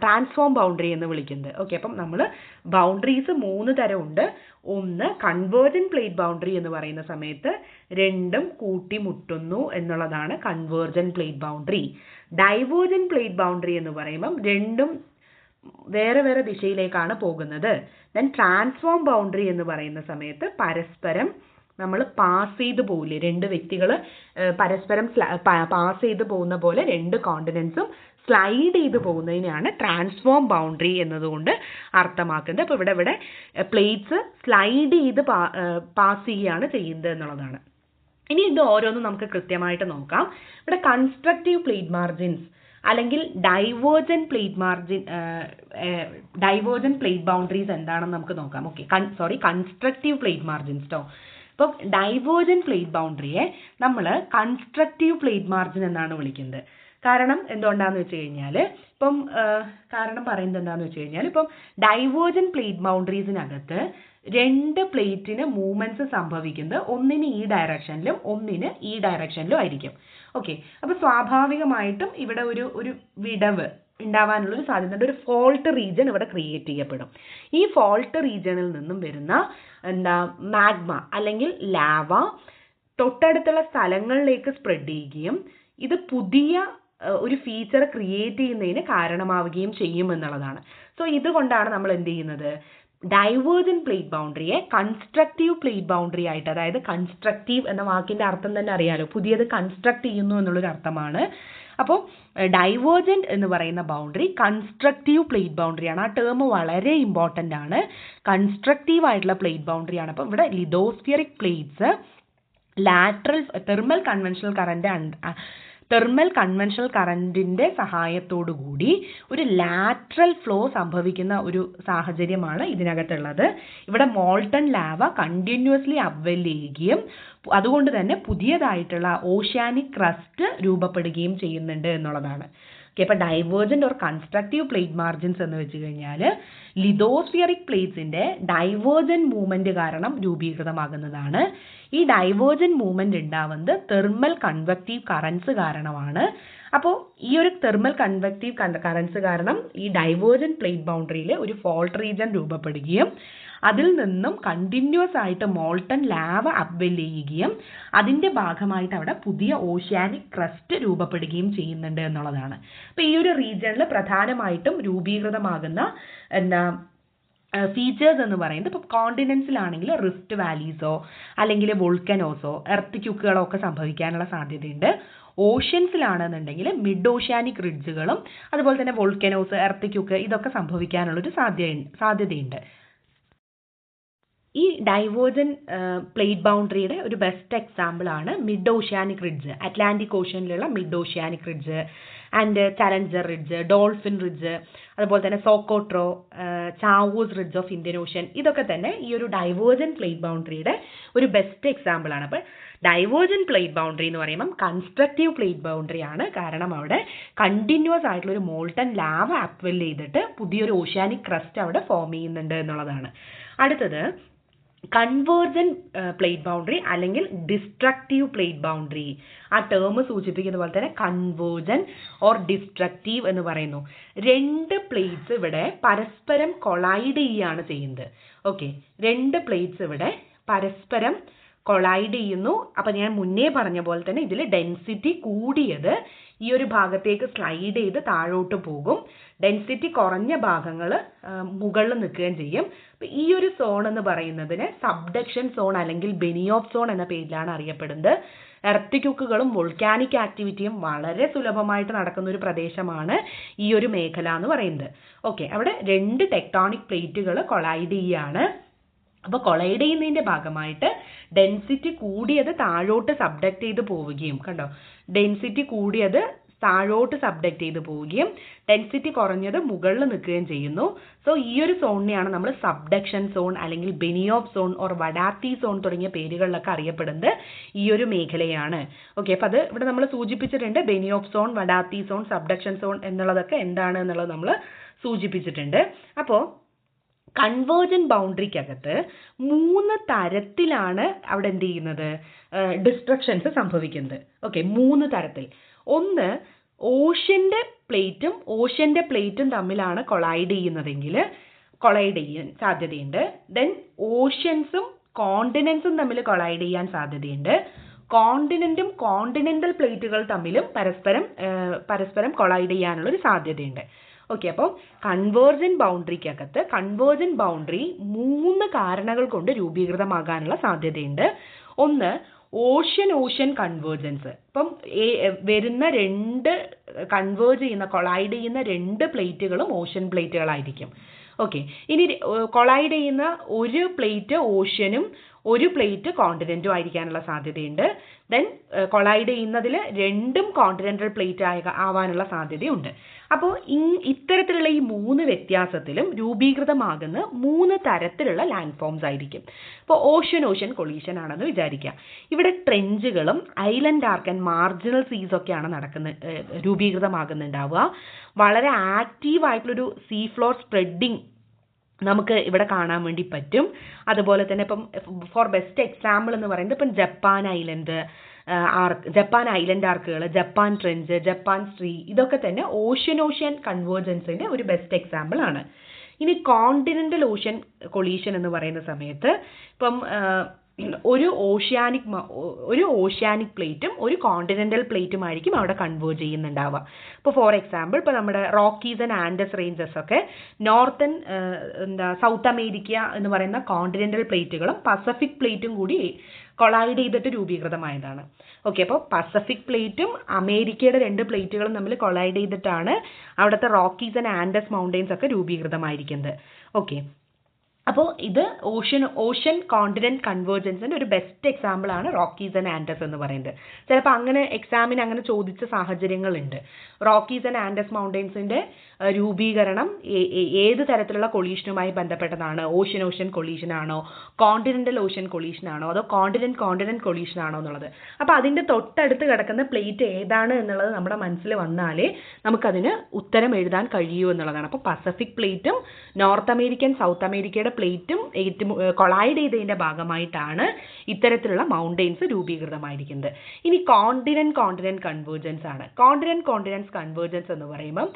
ട്രാൻസ്ഫോം ബൗണ്ടറി എന്ന് വിളിക്കുന്നത്. ഓക്കെ, അപ്പം നമ്മൾ ബൗണ്ടറീസ് 3 തരമുണ്ട്. ഒന്ന് കൺവേർജൻ പ്ലേറ്റ് ബൗണ്ടറി എന്ന് പറയുന്ന സമയത്ത് രണ്ടും കൂട്ടിമുട്ടുന്നു എന്നുള്ളതാണ് convergent plate boundary. Divergent plate boundary എന്ന് പറയുമ്പം രണ്ടും വേറെ വേറെ ദിശയിലേക്കാണ് പോകുന്നത്. ദെൻ ട്രാൻസ്ഫോം ബൗണ്ടറി എന്ന് പറയുന്ന സമയത്ത് പരസ്പരം നമ്മൾ പാസ് ചെയ്ത് പോകില്ലേ, രണ്ട് വ്യക്തികൾ പരസ്പരം പാസ് ചെയ്ത് പോകുന്ന പോലെ രണ്ട് കോണ്ടിനെൻസും സ്ലൈഡ് ചെയ്ത് പോകുന്നതിനെയാണ് ട്രാൻസ്ഫോം ബൗണ്ടറി എന്നതുകൊണ്ട് അർത്ഥമാക്കുന്നത്. അപ്പോൾ ഇവിടെ പ്ലേറ്റ്സ് സ്ലൈഡ് ചെയ്ത് പാസ് ചെയ്യുകയാണ് ചെയ്യുന്നത് എന്നുള്ളതാണ്. ഇനി ഇത് ഓരോന്നും നമുക്ക് കൃത്യമായിട്ട് നോക്കാം. ഇവിടെ കൺസ്ട്രക്റ്റീവ് പ്ലേറ്റ് മാർജിൻസ് അല്ലെങ്കിൽ ഡൈവേർജൻ പ്ലേറ്റ് ബൗണ്ടറീസ് എന്താണെന്ന് നമുക്ക് നോക്കാം. ഓക്കെ, കൺസ്ട്രക്റ്റീവ് പ്ലേറ്റ് മാർജിൻസ് കേട്ടോ. ഇപ്പം ഡൈവേർജൻ പ്ലേറ്റ് ബൗണ്ടറിയെ നമ്മൾ കൺസ്ട്രക്റ്റീവ് പ്ലേറ്റ് മാർജിൻ എന്നാണ് വിളിക്കുന്നത്. കാരണം എന്തുകൊണ്ടാണെന്ന് വെച്ച് കഴിഞ്ഞാൽ കാരണം പറയുന്നത് എന്താണെന്ന് വെച്ച് കഴിഞ്ഞാൽ ഇപ്പം ഡൈവേർജൻ പ്ലേറ്റ് ബൗണ്ടറീസിനകത്ത് രണ്ട് പ്ലേറ്റിന് മൂവ്മെന്റ്സ് സംഭവിക്കുന്നത് ഒന്നിന് ഈ ഡയറക്ഷനിലും ഒന്നിന് ഈ ഡയറക്ഷനിലും ആയിരിക്കും. ഓക്കെ, അപ്പോൾ സ്വാഭാവികമായിട്ടും ഇവിടെ ഒരു വിടവ് ഉണ്ടാവാനുള്ളൊരു സാധ്യതയുണ്ട്. ഒരു ഫോൾട്ട് റീജിയൻ ഇവിടെ ക്രിയേറ്റ് ചെയ്യപ്പെടും. ഈ ഫോൾട്ട് റീജിയനിൽ നിന്നും വരുന്ന മാഗ്മ അല്ലെങ്കിൽ ലാവ തൊട്ടടുത്തുള്ള സ്ഥലങ്ങളിലേക്ക് സ്പ്രെഡ് ചെയ്യുകയും ഇത് പുതിയ ഒരു ഫീച്ചർ ക്രിയേറ്റ് ചെയ്യുന്നതിന് കാരണമാവുകയും ചെയ്യും എന്നുള്ളതാണ്. സോ ഇതുകൊണ്ടാണ് നമ്മൾ എന്ത് ചെയ്യുന്നത്, ഡൈവേർജൻ പ്ലേറ്റ് ബൗണ്ടറിയെ കൺസ്ട്രക്റ്റീവ് പ്ലേറ്റ് ബൗണ്ടറി ആയിട്ട്, അതായത് കൺസ്ട്രക്റ്റീവ് എന്ന വാക്കിന്റെ അർത്ഥം തന്നെ അറിയാലോ, പുതിയത് കൺസ്ട്രക്ട് ചെയ്യുന്നു എന്നുള്ളൊരു അർത്ഥമാണ്. അപ്പോൾ ഡൈവേർജന്റ് എന്ന് പറയുന്ന ബൗണ്ടറി കൺസ്ട്രക്റ്റീവ് പ്ലേറ്റ് ബൗണ്ടറിയാണ്. ആ ടേം വളരെ ഇമ്പോർട്ടൻ്റ് ആണ്. കൺസ്ട്രക്റ്റീവ് ആയിട്ടുള്ള പ്ലേറ്റ് ബൗണ്ടറിയാണ്. അപ്പോൾ ഇവിടെ ലിതോസ്ഫിയറിക് പ്ലേറ്റ്സ് ലാറ്ററൽ തെർമൽ കൺവെൻഷണൽ കറന്റിന്റെ സഹായത്തോടു കൂടി ഒരു ലാറ്ററൽ ഫ്ലോ സംഭവിക്കുന്ന ഒരു സാഹചര്യമാണ് ഇതിനകത്തുള്ളത്. ഇവിടെ മോൾട്ടൺ ലാവ കണ്ടിന്യൂസ്ലി അപ്വെൽ ചെയ്യുകയും അതുകൊണ്ട് തന്നെ പുതിയതായിട്ടുള്ള ഓഷ്യാനിക് ക്രസ്റ്റ് രൂപപ്പെടുകയും ചെയ്യുന്നുണ്ട് എന്നുള്ളതാണ്. ഓക്കെ, അപ്പോൾ divergent or constructive plate margins എന്ന് വെച്ച് കഴിഞ്ഞാൽ ലിതോസ്ഫിയറിക് പ്ലേറ്റ്സിന്റെ ഡൈവേർജന്റ് മൂവ്മെന്റ് കാരണം രൂപീകൃതമാകുന്നതാണ്. ഈ ഡൈവേർജന്റ് മൂവ്മെന്റ് ഉണ്ടാവുന്നത് തെർമൽ കൺവെക്റ്റീവ് കറൻസ് കാരണമാണ്. അപ്പോൾ ഈ ഒരു തെർമൽ കൺവെക്റ്റീവ് കറൻസ് കാരണം ഈ ഡൈവേർജന്റ് പ്ലേറ്റ് ബൗണ്ടറിയിൽ ഒരു ഫോൾട്ട് റീജിയൻ രൂപപ്പെടുകയും അതിൽ നിന്നും കണ്ടിന്യൂസ് ആയിട്ട് മോൾട്ടൺ ലാവ അപ്വെൽ ചെയ്യുകയും അതിൻ്റെ ഭാഗമായിട്ട് അവിടെ പുതിയ ഓഷ്യാനിക് ക്രസ്റ്റ് രൂപപ്പെടുകയും ചെയ്യുന്നുണ്ട് എന്നുള്ളതാണ്. അപ്പോൾ ഈ ഒരു റീജിയനിൽ പ്രധാനമായിട്ടും രൂപീകൃതമാകുന്ന ഫീച്ചേഴ്സ് എന്ന് പറയുന്നത് ഇപ്പോൾ കോണ്ടിനെൻസിലാണെങ്കിൽ റിഫ്റ്റ് വാലീസോ അല്ലെങ്കിൽ വോൾക്കനോസോ എർത്ത് ക്യൂക്കുകളോ ഒക്കെ സംഭവിക്കാനുള്ള സാധ്യതയുണ്ട്. ഓഷ്യൻസിലാണെന്നുണ്ടെങ്കിൽ മിഡ് ഓഷ്യാനിക് റിഡ്ജുകളും അതുപോലെ തന്നെ വോൾക്കനോസ്, എർത്ത് ക്യൂക്ക് ഇതൊക്കെ സംഭവിക്കാനുള്ളൊരു സാധ്യതയുണ്ട്. ഈ ഡൈവേർജൻ പ്ലേറ്റ് ബൗണ്ടറിയുടെ ഒരു ബെസ്റ്റ് എക്സാമ്പിൾ ആണ് മിഡ് ഓഷ്യാനിക് റിഡ്ജ്, അറ്റ്ലാന്റിക് ഓഷ്യനിലുള്ള mid oceanic ridge and Challenger ridge, Dolphin ridge, അതുപോലെ തന്നെ സോക്കോട്രോ, ചാവോസ് റിഡ്ജ് ഓഫ് ഇന്ത്യൻ ഓഷ്യൻ. ഇതൊക്കെ തന്നെ ഈ ഒരു ഡൈവേർജൻ പ്ലേറ്റ് ബൗണ്ടറിയുടെ ഒരു ബെസ്റ്റ് എക്സാമ്പിൾ ആണ്. അപ്പോൾ ഡൈവേർജൻ പ്ലേറ്റ് ബൗണ്ടറി എന്ന് പറയുമ്പം കൺസ്ട്രക്റ്റീവ് പ്ലേറ്റ് ബൗണ്ടറി ആണ്. കാരണം അവിടെ കണ്ടിന്യൂസ് ആയിട്ടുള്ള ഒരു മോൾട്ടൺ ലാവ അപ്വെൽ ചെയ്തിട്ട് പുതിയൊരു ഓഷ്യാനിക് ക്രസ്റ്റ് അവിടെ ഫോം ചെയ്യുന്നുണ്ട് എന്നുള്ളതാണ്. അടുത്തത് കൺവേർജൻ പ്ലേറ്റ് ബൗണ്ടറി അല്ലെങ്കിൽ ഡിസ്ട്രക്റ്റീവ് പ്ലേറ്റ് ബൗണ്ടറി. ആ ടേം സൂചിപ്പിക്കുന്ന പോലെ തന്നെ കൺവേർജൻ ഓർ ഡിസ്ട്രക്റ്റീവ് എന്ന് പറയുന്നു. രണ്ട് പ്ലേറ്റ്സ് ഇവിടെ പരസ്പരം കൊളൈഡ് ചെയ്യുകയാണ് ചെയ്യുന്നത്. ഓക്കെ, രണ്ട് പ്ലേറ്റ്സ് ഇവിടെ പരസ്പരം കൊളൈഡ് ചെയ്യുന്നു. അപ്പം ഞാൻ മുന്നേ പറഞ്ഞ പോലെ തന്നെ ഇതിൽ ഡെൻസിറ്റി കൂടിയത് ഈ ഒരു ഭാഗത്തേക്ക് സ്ലൈഡ് ചെയ്ത് താഴോട്ട് പോകും, ഡെൻസിറ്റി കുറഞ്ഞ ഭാഗങ്ങൾ മുകളിൽ നിൽക്കുകയും ചെയ്യും. അപ്പം ഈ ഒരു സോൺ എന്ന് പറയുന്നതിന് സബ്ഡക്ഷൻ സോൺ അല്ലെങ്കിൽ ബെനിയോഫ് സോൺ എന്ന പേരിലാണ് അറിയപ്പെടുന്നത്. എർത്തിക്യൂക്കുകളും വോൾക്കാനിക് ആക്ടിവിറ്റിയും വളരെ സുലഭമായിട്ട് നടക്കുന്ന ഒരു പ്രദേശമാണ് ഈ ഒരു മേഖല എന്ന് പറയുന്നത്. ഓക്കെ, അവിടെ രണ്ട് ടെക്ടോണിക് പ്ലേറ്റുകൾ കൊളൈഡ് ചെയ്യുകയാണ്. അപ്പോൾ കൊളൈഡ് ചെയ്യുന്നതിൻ്റെ ഭാഗമായിട്ട് ഡെൻസിറ്റി കൂടിയത് താഴോട്ട് സബ്ഡക്റ്റ് ചെയ്ത് പോവുകയും, കണ്ടോ, ഡെൻസിറ്റി കൂടിയത് താഴോട്ട് സബ്ഡക്റ്റ് ചെയ്ത് പോവുകയും ഡെൻസിറ്റി കുറഞ്ഞത് മുകളിൽ നിൽക്കുകയും ചെയ്യുന്നു. സോ ഈ ഒരു സോണിനെയാണ് നമ്മൾ സബ്ഡക്ഷൻ സോൺ അല്ലെങ്കിൽ ബെനിയോഫ് സോൺ ഓർ വഡാത്തി സോൺ തുടങ്ങിയ പേരുകളിലൊക്കെ അറിയപ്പെടുന്നത് ഈ ഒരു മേഖലയാണ്. ഓക്കെ, അപ്പോൾ അത് ഇവിടെ നമ്മൾ സൂചിപ്പിച്ചിട്ടുണ്ട്. ബെനിയോഫ് സോൺ, വഡാത്തി സോൺ, സബ്ഡക്ഷൻ സോൺ എന്നുള്ളതൊക്കെ എന്താണ് എന്നുള്ളത് നമ്മൾ സൂചിപ്പിച്ചിട്ടുണ്ട്. അപ്പോൾ കൺവേർജൻ ബൗണ്ടറിക്കകത്ത് 3 തരത്തിലാണ് അവിടെ എന്ത് ചെയ്യുന്നത്, ഡിസ്ട്രക്ഷൻസ് സംഭവിക്കുന്നത്. ഓക്കെ, 3 തരത്തിൽ. ഒന്ന്, ഓഷ്യൻ്റെ പ്ലേറ്റും തമ്മിലാണ് കൊളൈഡ് ചെയ്യുന്നതെങ്കിൽ കൊളൈഡ് ചെയ്യാൻ സാധ്യതയുണ്ട്. ദെൻ ഓഷ്യൻസും കോണ്ടിനെൻസും തമ്മിൽ കൊളൈഡ് ചെയ്യാൻ സാധ്യതയുണ്ട്. കോണ്ടിനെൻറ്റും കോണ്ടിനെൻ്റൽ പ്ലേറ്റുകൾ തമ്മിലും പരസ്പരം കൊളൈഡ് ചെയ്യാനുള്ളൊരു സാധ്യതയുണ്ട്. ഓക്കെ, അപ്പോൾ കൺവേർജൻ ബൗണ്ടറിക്കകത്ത് കൺവേർജൻ ബൗണ്ടറി 3 കാരണങ്ങൾ കൊണ്ട് രൂപീകൃതമാകാനുള്ള സാധ്യതയുണ്ട്. ഒന്ന്, ഓഷ്യൻ കൺവേർജൻസ്. ഇപ്പം വരുന്ന കൺവേർജ് ചെയ്യുന്ന കൊളൈഡ് ചെയ്യുന്ന 2 പ്ലേറ്റുകളും ഓഷ്യൻ പ്ലേറ്റുകളായിരിക്കും. ഓക്കെ, ഇനി കൊളൈഡ് ചെയ്യുന്ന ഒരു പ്ലേറ്റ് ഓഷ്യനും ഒരു പ്ലേറ്റ് കോണ്ടിനെൻറ്റും ആയിരിക്കാനുള്ള സാധ്യതയുണ്ട്. ദെൻ കൊളൈഡ് ചെയ്യുന്നതിൽ 2ഉം കോണ്ടിനെൻ്റൽ പ്ലേറ്റ് ആവാനുള്ള സാധ്യതയുണ്ട്. അപ്പോൾ ഇത്തരത്തിലുള്ള ഈ 3 വ്യത്യാസത്തിലും രൂപീകൃതമാകുന്ന 3 തരത്തിലുള്ള ലാൻഡ് ഫോംസ് ആയിരിക്കും. ഇപ്പോൾ ഓഷ്യൻ കൊളീഷൻ ആണെന്ന് വിചാരിക്കുക. ഇവിടെ ട്രെഞ്ചുകളും ഐലൻഡ് ആർക്ക് ആൻഡ് മാർജിനൽ സീസ് ഒക്കെയാണ് രൂപീകൃതമാകുന്നുണ്ടാവുക. വളരെ ആക്റ്റീവായിട്ടുള്ളൊരു സീ ഫ്ലോർ സ്പ്രെഡിങ് നമുക്ക് ഇവിടെ കാണാൻ വേണ്ടി പറ്റും. അതുപോലെ തന്നെ ഇപ്പം ഫോർ ബെസ്റ്റ് എക്സാമ്പിൾ എന്ന് പറയുന്നത് ഇപ്പം ജപ്പാൻ ഐലൻഡ് ആർക്കുകൾ, ജപ്പാൻ ട്രെഞ്ച്, ജപ്പാൻ സ്ട്രീ, ഇതൊക്കെ തന്നെ ഓഷ്യൻ കൺവേർജൻസിൻ്റെ ഒരു ബെസ്റ്റ് എക്സാമ്പിൾ ആണ്. ഇനി കോണ്ടിനെൻ്റൽ ഓഷ്യൻ കൊളീഷൻ എന്ന് പറയുന്ന സമയത്ത് ഇപ്പം ഒരു ഓഷ്യാനിക് പ്ലേറ്റും ഒരു കോണ്ടിനെൻ്റൽ പ്ലേറ്റും ആയിരിക്കും അവിടെ കൺവേർജ് ചെയ്യുന്നുണ്ടാവുക. ഇപ്പോൾ ഫോർ എക്സാമ്പിൾ ഇപ്പോൾ നമ്മുടെ റോക്കീസ് ആൻഡ് ആൻഡസ് റേഞ്ചസ് ഒക്കെ നോർത്തേൺ സൗത്ത് അമേരിക്ക എന്ന് പറയുന്ന കോണ്ടിനെൻ്റൽ പ്ലേറ്റുകളും പസഫിക് പ്ലേറ്റും കൂടി കൊളൈഡ് ചെയ്തിട്ട് രൂപീകൃതമായതാണ്. ഓക്കെ, അപ്പോൾ പസഫിക് പ്ലേറ്റും അമേരിക്കയുടെ 2 പ്ലേറ്റുകളും തമ്മിൽ കൊളൈഡ് ചെയ്തിട്ടാണ് അവിടുത്തെ റോക്കീസ് ആൻഡ് ആൻഡസ് മൗണ്ടെയിൻസ് ഒക്കെ രൂപീകൃതമായിരിക്കുന്നത്. ഓക്കെ, അപ്പോൾ ഇത് ഓഷ്യൻ കോണ്ടിനെന്റ് കൺവേർജൻസിൻ്റെ ഒരു ബെസ്റ്റ് എക്സാമ്പിൾ ആണ് റോക്കീസ് ആൻഡ് ആൻഡസ് എന്ന് പറയുന്നത്. ചിലപ്പോൾ അങ്ങനെ എക്സാമിന് അങ്ങനെ ചോദിച്ച സാഹചര്യങ്ങളുണ്ട്. റോക്കീസ് ആൻഡ് ആൻഡസ് മൗണ്ടെയിൻസിൻ്റെ രൂപീകരണം ഏത് തരത്തിലുള്ള കൊളീഷനുമായി ബന്ധപ്പെട്ടതാണ്? ഓഷ്യൻ കൊളീഷൻ ആണോ, കോണ്ടിനെൻ്റൽ ഓഷ്യൻ കൊളീഷൻ ആണോ, അതോ കോണ്ടിനെന്റ് കൊളീഷൻ ആണോ എന്നുള്ളത്. അപ്പോൾ അതിൻ്റെ തൊട്ടടുത്ത് കിടക്കുന്ന പ്ലേറ്റ് ഏതാണ് എന്നുള്ളത് നമ്മുടെ മനസ്സിൽ വന്നാലേ നമുക്കതിന് ഉത്തരം എഴുതാൻ കഴിയൂ എന്നുള്ളതാണ്. അപ്പോൾ പസഫിക് പ്ലേറ്റും നോർത്ത് അമേരിക്കൻ സൗത്ത് അമേരിക്കയുടെ പ്ലേറ്റും കൊളൈഡ് ചെയ്തതിൻ്റെ ഭാഗമായിട്ടാണ് ഇത്തരത്തിലുള്ള മൗണ്ടെയിൻസ് രൂപീകൃതമായിരിക്കുന്നത്. ഇനി കോണ്ടിനെന്റ് കൺവേർജൻസ് ആണ്. കോണ്ടിനെന്റ് കൺവേർജൻസ് എന്ന് പറയുമ്പോൾ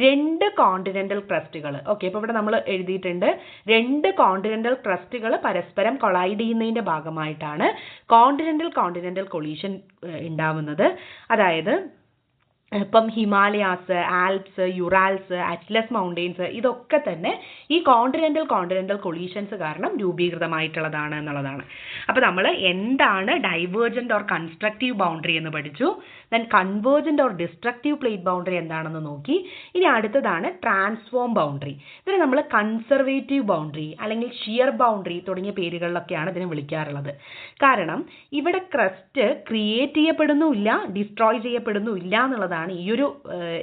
2 കോണ്ടിനെന്റൽ ക്രസ്റ്റുകൾ, ഓക്കെ, ഇപ്പോൾ ഇവിടെ നമ്മൾ എഴുതിയിട്ടുണ്ട് 2 കോണ്ടിനെന്റൽ ക്രസ്റ്റുകൾ പരസ്പരം കൊളൈഡ് ചെയ്യുന്നതിൻ്റെ ഭാഗമായിട്ടാണ് കോണ്ടിനെന്റൽ കൊളീഷൻ ഉണ്ടാവുന്നത്. അതായത് ഇപ്പം Himalayas, Alps, Urals, Atlas mountains ഇതൊക്കെ തന്നെ ഈ കോണ്ടിനെൻ്റൽ കൊളീഷൻസ് കാരണം രൂപീകൃതമായിട്ടുള്ളതാണ് എന്നുള്ളതാണ്. അപ്പോൾ നമ്മൾ എന്താണ് ഡൈവേർജൻ്റ് ഓർ കൺസ്ട്രക്റ്റീവ് ബൗണ്ടറി എന്ന് പഠിച്ചു. Then convergent or destructive plate boundary എന്താണെന്ന് നോക്കി. ഇനി അടുത്തതാണ് ട്രാൻസ്ഫോം ബൗണ്ടറി. ഇതിനെ നമ്മൾ കൺസർവേറ്റീവ് ബൗണ്ടറി അല്ലെങ്കിൽ ഷിയർ ബൗണ്ടറി തുടങ്ങിയ പേരുകളിലൊക്കെയാണ് ഇതിനെ വിളിക്കാറുള്ളത്. കാരണം ഇവിടെ ക്രസ്റ്റ് ക്രിയേറ്റ് ചെയ്യപ്പെടുന്നുമില്ല, ഡിസ്ട്രോയ് ചെയ്യപ്പെടുന്നുമില്ല എന്നുള്ളതാണ് ഈ ഒരു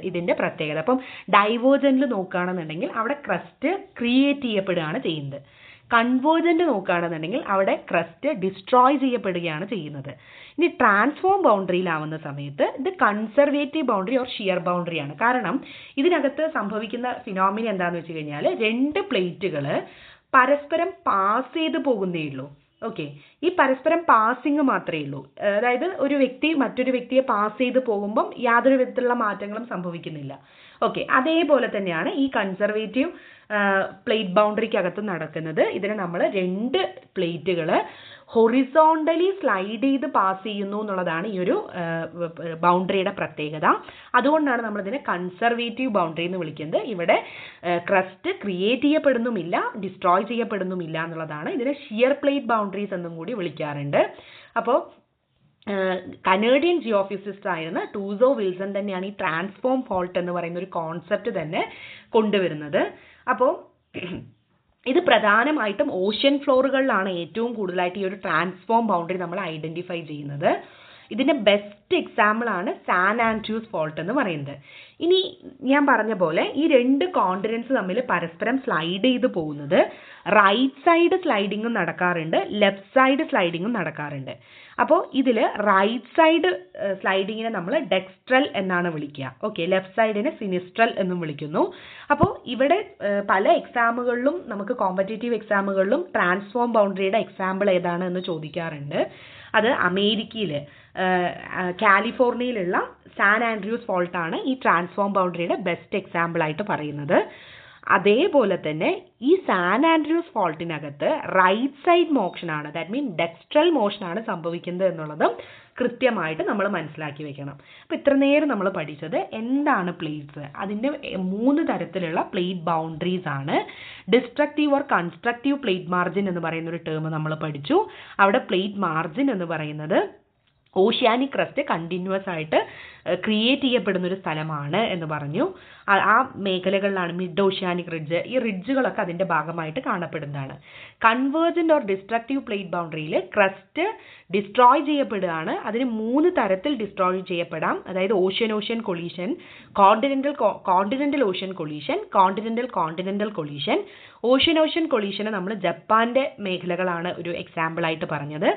ഇതിൻ്റെ പ്രത്യേകത. അപ്പം ഡൈവേർജൻ്റിൽ നോക്കുകയാണെന്നുണ്ടെങ്കിൽ അവിടെ ക്രസ്റ്റ് ക്രിയേറ്റ് ചെയ്യപ്പെടുകയാണ് ചെയ്യുന്നത്. കൺവേർജൻ്റ് നോക്കുകയാണെന്നുണ്ടെങ്കിൽ അവിടെ ക്രസ്റ്റ് ഡിസ്ട്രോയ് ചെയ്യപ്പെടുകയാണ് ചെയ്യുന്നത്. ഇനി ട്രാൻസ്ഫോം ബൗണ്ടറിയിലാവുന്ന സമയത്ത് ഇത് കൺസർവേറ്റീവ് ബൗണ്ടറി ഓർ ഷിയർ ബൗണ്ടറിയാണ്. കാരണം ഇതിനകത്ത് സംഭവിക്കുന്ന ഫിനോമിന എന്താണെന്ന് വെച്ച് കഴിഞ്ഞാൽ രണ്ട് പ്ലേറ്റുകൾ പരസ്പരം പാസ് ചെയ്ത് പോകുന്നേ ഉള്ളൂ. ഓക്കെ, ഈ പരസ്പരം പാസിങ് മാത്രമേ ഉള്ളൂ. അതായത് ഒരു വ്യക്തി മറ്റൊരു വ്യക്തിയെ പാസ് ചെയ്ത് പോകുമ്പം യാതൊരു വിധത്തിലുള്ള മാറ്റങ്ങളും സംഭവിക്കുന്നില്ല. ഓക്കെ, അതേപോലെ തന്നെയാണ് ഈ കൺസർവേറ്റീവ് പ്ലേറ്റ് ബൗണ്ടറിക്കകത്ത് നടക്കുന്നത്. ഇതിനെ നമ്മൾ രണ്ട് പ്ലേറ്റുകൾ ഹൊറിസോണ്ടലി സ്ലൈഡ് ചെയ്ത് പാസ് ചെയ്യുന്നു എന്നുള്ളതാണ് ഈ ഒരു ബൗണ്ടറിയുടെ പ്രത്യേകത. അതുകൊണ്ടാണ് നമ്മളിതിനെ കൺസർവേറ്റീവ് ബൗണ്ടറി എന്ന് വിളിക്കുന്നത്. ഇവിടെ ക്രസ്റ്റ് ക്രിയേറ്റ് ചെയ്യപ്പെടുന്നുമില്ല, ഡിസ്ട്രോയ് ചെയ്യപ്പെടുന്നുമില്ല എന്നുള്ളതാണ്. ഇതിനെ ഷിയർ പ്ലേറ്റ് ബൗണ്ടറീസ് എന്നും കൂടി വിളിക്കാറുണ്ട്. അപ്പോൾ കനേഡിയൻ ജിയോഫിസിസ്റ്റ് ആയിരുന്ന ടൂസോ വിൽസൺ തന്നെയാണ് ഈ ട്രാൻസ്ഫോം ഫോൾട്ട് എന്ന് പറയുന്ന ഒരു കോൺസെപ്റ്റ് തന്നെ കൊണ്ടുവരുന്നത്. അപ്പോൾ ഇത് പ്രധാനമായിട്ടും ഓഷ്യൻ ഫ്ലോറുകളിലാണ് ഏറ്റവും കൂടുതലായിട്ട് ഈ ഒരു ട്രാൻസ്ഫോം ബൗണ്ടറി നമ്മൾ ഐഡൻറ്റിഫൈ ചെയ്യുന്നത്. ഇതിൻ്റെ ബെസ്റ്റ് എക്സാമ്പിളാണ് സാൻ ആൻഡ്രൂസ് ഫോൾട്ട് എന്ന് പറയുന്നത്. ഇനി ഞാൻ പറഞ്ഞ പോലെ ഈ രണ്ട് കോണ്ടിനെൻറ്റ്സ് തമ്മിൽ പരസ്പരം സ്ലൈഡ് ചെയ്ത് പോകുന്നത് റൈറ്റ് സൈഡ് സ്ലൈഡിങ്ങും നടക്കാറുണ്ട്, ലെഫ്റ്റ് സൈഡ് സ്ലൈഡിങ്ങും നടക്കാറുണ്ട്. അപ്പോൾ ഇതിൽ റൈറ്റ് സൈഡ് സ്ലൈഡിങ്ങിനെ നമ്മൾ ഡെക്സ്ട്രൽ എന്നാണ് വിളിക്കുക. ഓക്കെ, ലെഫ്റ്റ് സൈഡിനെ സിനിസ്ട്രൽ എന്നും വിളിക്കുന്നു. അപ്പോൾ ഇവിടെ പല എക്സാമുകളിലും നമുക്ക് കോമ്പറ്റേറ്റീവ് എക്സാമുകളിലും ട്രാൻസ്ഫോം ബൗണ്ടറിയുടെ എക്സാമ്പിൾ ഏതാണ് എന്ന് ചോദിക്കാറുണ്ട്. അത് അമേരിക്കയിൽ കാലിഫോർണിയയിലുള്ള സാൻ ആൻഡ്രൂസ് ഫോൾട്ടാണ് ഈ ട്രാൻസ്ഫോം ബൗണ്ടറിയുടെ ബെസ്റ്റ് എക്സാമ്പിൾ ആയിട്ട് പറയുന്നത്. അതേപോലെ തന്നെ ഈ സാൻ ആൻഡ്രൂസ് ഫോൾട്ടിനകത്ത് റൈറ്റ് സൈഡ് മോഷനാണ്, ദാറ്റ് മീൻ ഡെക്സ്ട്രൽ മോഷനാണ് സംഭവിക്കുന്നത് എന്നുള്ളതും കൃത്യമായിട്ട് നമ്മൾ മനസ്സിലാക്കി വെക്കണം. അപ്പോൾ ഇത്ര നേരം നമ്മൾ പഠിച്ചത് എന്താണ് പ്ലേറ്റ്സ്, അതിൻ്റെ 3 തരത്തിലുള്ള പ്ലേറ്റ് ബൗണ്ടറീസ് ആണ്. Destructive or constructive plate margin എന്ന് പറയുന്ന ഒരു ടേം നമ്മൾ പഠിച്ചു. അവിടെ പ്ലേറ്റ് മാർജിൻ എന്ന് പറയുന്നത് ഓഷ്യാനിക് ക്രസ്റ്റ് കണ്ടിന്യൂസ് ആയിട്ട് ക്രിയേറ്റ് ചെയ്യപ്പെടുന്ന ഒരു സ്ഥലമാണ് എന്ന് പറഞ്ഞു. ആ മേഖലകളിലാണ് മിഡ് ഓഷ്യാനിക് റിഡ്ജ്, ഈ റിഡ്ജുകളൊക്കെ അതിൻ്റെ ഭാഗമായിട്ട് കാണപ്പെടുന്നതാണ്. കൺവേർജൻ്റ് ഓർ ഡിസ്ട്രക്റ്റീവ് പ്ലേറ്റ് ബൗണ്ടറിയിൽ ക്രസ്റ്റ് ഡിസ്ട്രോയ് ചെയ്യപ്പെടുകയാണ്. അതിന് 3 തരത്തിൽ ഡിസ്ട്രോയ് ചെയ്യപ്പെടാം. അതായത് ocean collision, continental ocean collision, continental collision. Ocean കൊളീഷന് നമ്മൾ ജപ്പാൻ്റെ മേഖലകളാണ് ഒരു എക്സാമ്പിളായിട്ട് പറഞ്ഞത്.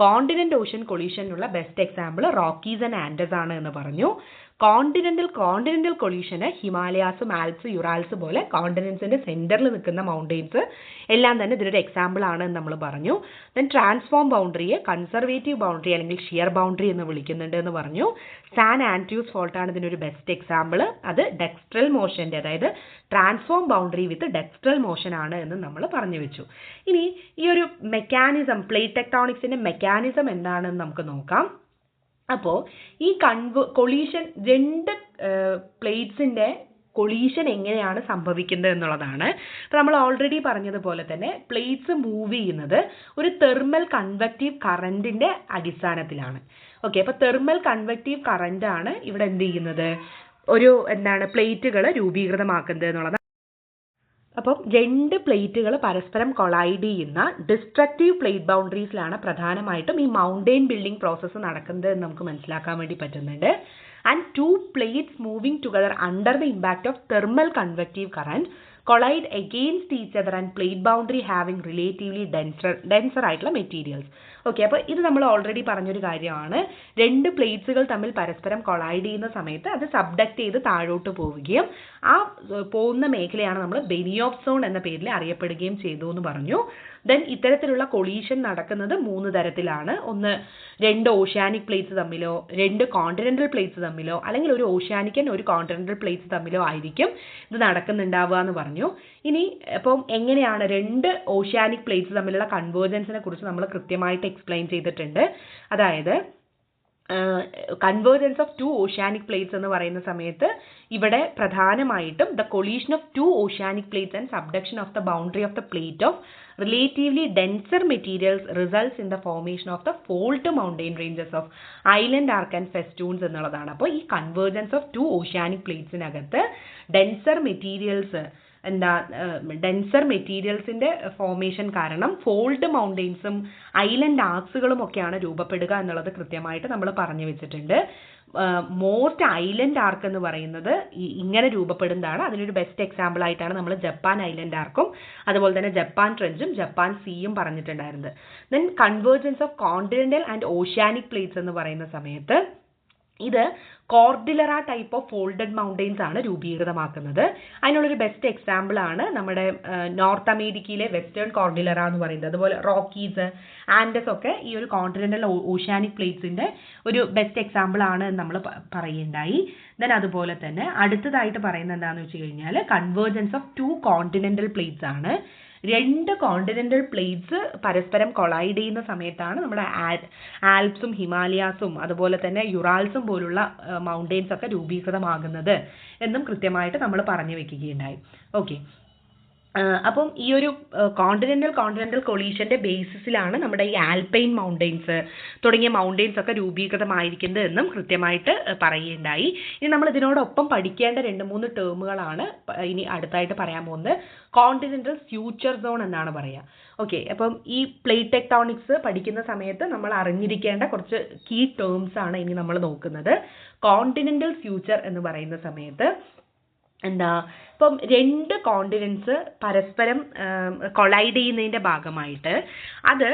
കോണ്ടിനെൻ്റ് ഓഷ്യൻ കൊളീഷനുള്ള best example Rockies and Andes ആണ് എന്ന് പറഞ്ഞു. കോണ്ടിനെൻ്റൽ കൊളീഷന് ഹിമാലയാസും ആൽപ്സ്, യുറാൽസ് പോലെ കോണ്ടിനെൻസിൻ്റെ സെൻറ്ററിൽ നിൽക്കുന്ന മൗണ്ടെയ്ൻസ് എല്ലാം തന്നെ ഇതിനൊരു എക്സാമ്പിൾ ആണ് എന്ന് നമ്മൾ പറഞ്ഞു. ദെൻ ട്രാൻസ്ഫോം ബൗണ്ടറിയെ കൺസർവേറ്റീവ് ബൗണ്ടറി അല്ലെങ്കിൽ ഷിയർ ബൗണ്ടറി എന്ന് വിളിക്കുന്നുണ്ട് എന്ന് പറഞ്ഞു. സാൻ ആൻഡ്രൂസ് ഫോൾട്ടാണ് ഇതിനൊരു ബെസ്റ്റ് എക്സാമ്പിൾ. അത് ഡെക്സ്ട്രൽ മോഷൻ്റെ, അതായത് ട്രാൻസ്ഫോം ബൗണ്ടറി വിത്ത് ഡെക്സ്ട്രൽ മോഷൻ ആണ് എന്ന് നമ്മൾ പറഞ്ഞു വെച്ചു. ഇനി ഈ ഒരു മെക്കാനിസം, പ്ലേറ്റ് ടെക്ടോണിക്സിൻ്റെ മെക്കാനിസം എന്താണെന്ന് നമുക്ക് നോക്കാം. അപ്പോൾ ഈ കൊളീഷൻ, രണ്ട് പ്ലേറ്റ്സിൻ്റെ കൊളീഷൻ എങ്ങനെയാണ് സംഭവിക്കുന്നത് എന്നുള്ളതാണ്. അപ്പോൾ നമ്മൾ ഓൾറെഡി പറഞ്ഞതുപോലെ തന്നെ പ്ലേറ്റ്സ് മൂവ് ചെയ്യുന്നത് ഒരു തെർമൽ കൺവെക്റ്റീവ് കറൻറ്റിൻ്റെ അടിസ്ഥാനത്തിലാണ്. ഓക്കെ, അപ്പോൾ തെർമൽ കൺവെക്റ്റീവ് കറൻറ്റാണ് ഇവിടെ എന്ത് ചെയ്യുന്നത്, ഒരു പ്ലേറ്റുകൾ രൂപീകൃതമാക്കുന്നത് എന്നുള്ളതാണ്. അപ്പം രണ്ട് പ്ലേറ്റുകൾ പരസ്പരം കൊളൈഡ് ചെയ്യുന്ന ഡിസ്ട്രക്റ്റീവ് പ്ലേറ്റ് ബൗണ്ടറീസിലാണ് പ്രധാനമായിട്ടും ഈ മൗണ്ടെയിൻ ബിൽഡിംഗ് പ്രോസസ്സ് നടക്കുന്നത് എന്ന് നമുക്ക് മനസ്സിലാക്കാൻ വേണ്ടി പറ്റുന്നുണ്ട്. And 2 plates moving together under the impact of thermal convective current collide against each other and plate boundary having relatively denser ആയിട്ടുള്ള മെറ്റീരിയൽസ്. ഓക്കെ, അപ്പോൾ ഇത് നമ്മൾ ഓൾറെഡി പറഞ്ഞൊരു കാര്യമാണ്. രണ്ട് പ്ലേറ്റ്സുകൾ തമ്മിൽ പരസ്പരം കൊളൈഡ് ചെയ്യുന്ന സമയത്ത് അത് സബ്ഡക്റ്റ് ചെയ്ത് താഴോട്ട് പോവുകയും ആ പോകുന്ന മേഖലയാണ് നമ്മൾ ബെനിയോഫ് സോൺ എന്ന പേരിൽ അറിയപ്പെടുകയും ചെയ്തു എന്ന് പറഞ്ഞു. ദെൻ ഇത്തരത്തിലുള്ള കൊളീഷൻ നടക്കുന്നത് 3 തരത്തിലാണ്. ഒന്ന്, 2 ഓഷ്യാനിക് പ്ലേറ്റ്സ് തമ്മിലോ 2 കോണ്ടിനെൻ്റൽ പ്ലേറ്റ്സ് തമ്മിലോ അല്ലെങ്കിൽ ഒരു ഓഷ്യാനിക്കൻ ഒരു കോണ്ടിനെൻ്റൽ പ്ലേറ്റ്സ് തമ്മിലോ ആയിരിക്കും ഇത് നടക്കുന്നുണ്ടാവുക എന്ന് പറഞ്ഞു. ഇനി അപ്പം എങ്ങനെയാണ് 2 ഓഷ്യാനിക് പ്ലേറ്റ്സ് തമ്മിലുള്ള കൺവേർജൻസിനെ കുറിച്ച് നമ്മൾ കൃത്യമായിട്ട് എക്സ്പ്ലെയിൻ ചെയ്തിട്ടുണ്ട്. അതായത് convergence of two oceanic plates എന്ന് പറയുന്ന സമയത്ത് ഇവിടെ പ്രധാനമായിട്ടും the collision of two oceanic plates and subduction of the boundary of the plate of relatively denser materials results in the formation of the fault mountain ranges of island arc and festoons എന്നുള്ളതാണ്. അപ്പോൾ ഈ convergence of two ഓഷ്യാനിക് പ്ലേറ്റ്സിനകത്ത് denser materials denser മെറ്റീരിയൽസിന്റെ formation കാരണം fold മൗണ്ടെയിൻസും island ആർക്സുകളും ഒക്കെയാണ് രൂപപ്പെടുക എന്നുള്ളത് കൃത്യമായിട്ട് നമ്മൾ പറഞ്ഞു വെച്ചിട്ടുണ്ട്. മോസ്റ്റ് ഐലൻഡ് ആർക്ക് എന്ന് പറയുന്നത് ഇങ്ങനെ രൂപപ്പെടുന്നതാണ്. അതിനൊരു ബെസ്റ്റ് എക്സാമ്പിൾ ആയിട്ടാണ് നമ്മൾ ജപ്പാൻ ഐലൻഡ് ആർക്കും അതുപോലെ തന്നെ ജപ്പാൻ ട്രെഞ്ചും ജപ്പാൻ സീയും പറഞ്ഞിട്ടുണ്ടായിരുന്നത്. Then convergence of continental and oceanic plates എന്ന് പറയുന്ന സമയത്ത് ഇത് കോർഡിലറ ടൈപ്പ് ഓഫ് ഫോൾഡഡ് മൗണ്ടെയിൻസ് ആണ് രൂപീകൃതമാക്കുന്നത്. അതിനുള്ളൊരു ബെസ്റ്റ് എക്സാമ്പിൾ ആണ് നമ്മുടെ നോർത്ത് അമേരിക്കയിലെ വെസ്റ്റേൺ കോർഡിലറ എന്ന് പറയുന്നത്. അതുപോലെ റോക്കീസ്, ആൻഡസ് ഒക്കെ ഈ ഒരു കോണ്ടിനെന്റൽ ഓഷ്യാനിക് പ്ലേറ്റ്സിന്റെ ഒരു ബെസ്റ്റ് എക്സാമ്പിൾ ആണ് എന്ന് നമ്മൾ പറയുണ്ടായി. ദെൻ അതുപോലെ തന്നെ അടുത്തതായിട്ട് പറയുന്നത് എന്താണെന്ന് വെച്ച് കഴിഞ്ഞാൽ convergence of to continental plates ആണ്. രണ്ട് കോണ്ടിനെന്റൽ പ്ലേറ്റ്സ് പരസ്പരം കൊളൈഡ് ചെയ്യുന്ന സമയത്താണ് നമ്മുടെ ആൽപ്സും ഹിമാലയാസും അതുപോലെ തന്നെ യുറാൾസും പോലുള്ള മൗണ്ടെയിൻസ് ഒക്കെ രൂപീകൃതമാകുന്നത് എന്നും കൃത്യമായിട്ട് നമ്മൾ പറഞ്ഞു വെക്കുകയുണ്ടായി. ഓക്കെ, അപ്പം ഈ ഒരു കോണ്ടിനെന്റൽ കൊളീഷന്റെ ബേസിസിലാണ് നമ്മുടെ ഈ ആൽപൈൻ മൗണ്ടെയിൻസ് തുടങ്ങിയ മൗണ്ടെയിൻസ് ഒക്കെ രൂപീകൃതമായിരിക്കുന്നത് എന്നും കൃത്യമായിട്ട് പറയുകയുണ്ടായി. ഇനി നമ്മൾ ഇതിനോടൊപ്പം പഠിക്കേണ്ട 2-3 ടേമുകളാണ് ഇനി അടുത്തായിട്ട് പറയാൻ പോകുന്നത്. കോണ്ടിനെന്റൽ ഫ്യൂച്ചർ സോൺ എന്നാണ് പറയുക. ഓക്കെ, അപ്പം ഈ പ്ലേറ്റ് ടെക്ടോണിക്സ് പഠിക്കുന്ന സമയത്ത് നമ്മൾ അറിഞ്ഞിരിക്കേണ്ട കുറച്ച് കീ ടേംസ് ആണ് ഇനി നമ്മൾ നോക്കുന്നത്. കോണ്ടിനെന്റൽ ഫ്യൂച്ചർ എന്ന് പറയുന്ന സമയത്ത് ഇപ്പം 2 കോണ്ടിനെന്റ്സ് പരസ്പരം കൊളൈഡ് ചെയ്യുന്നതിന്റെ ഭാഗമായിട്ട് അത്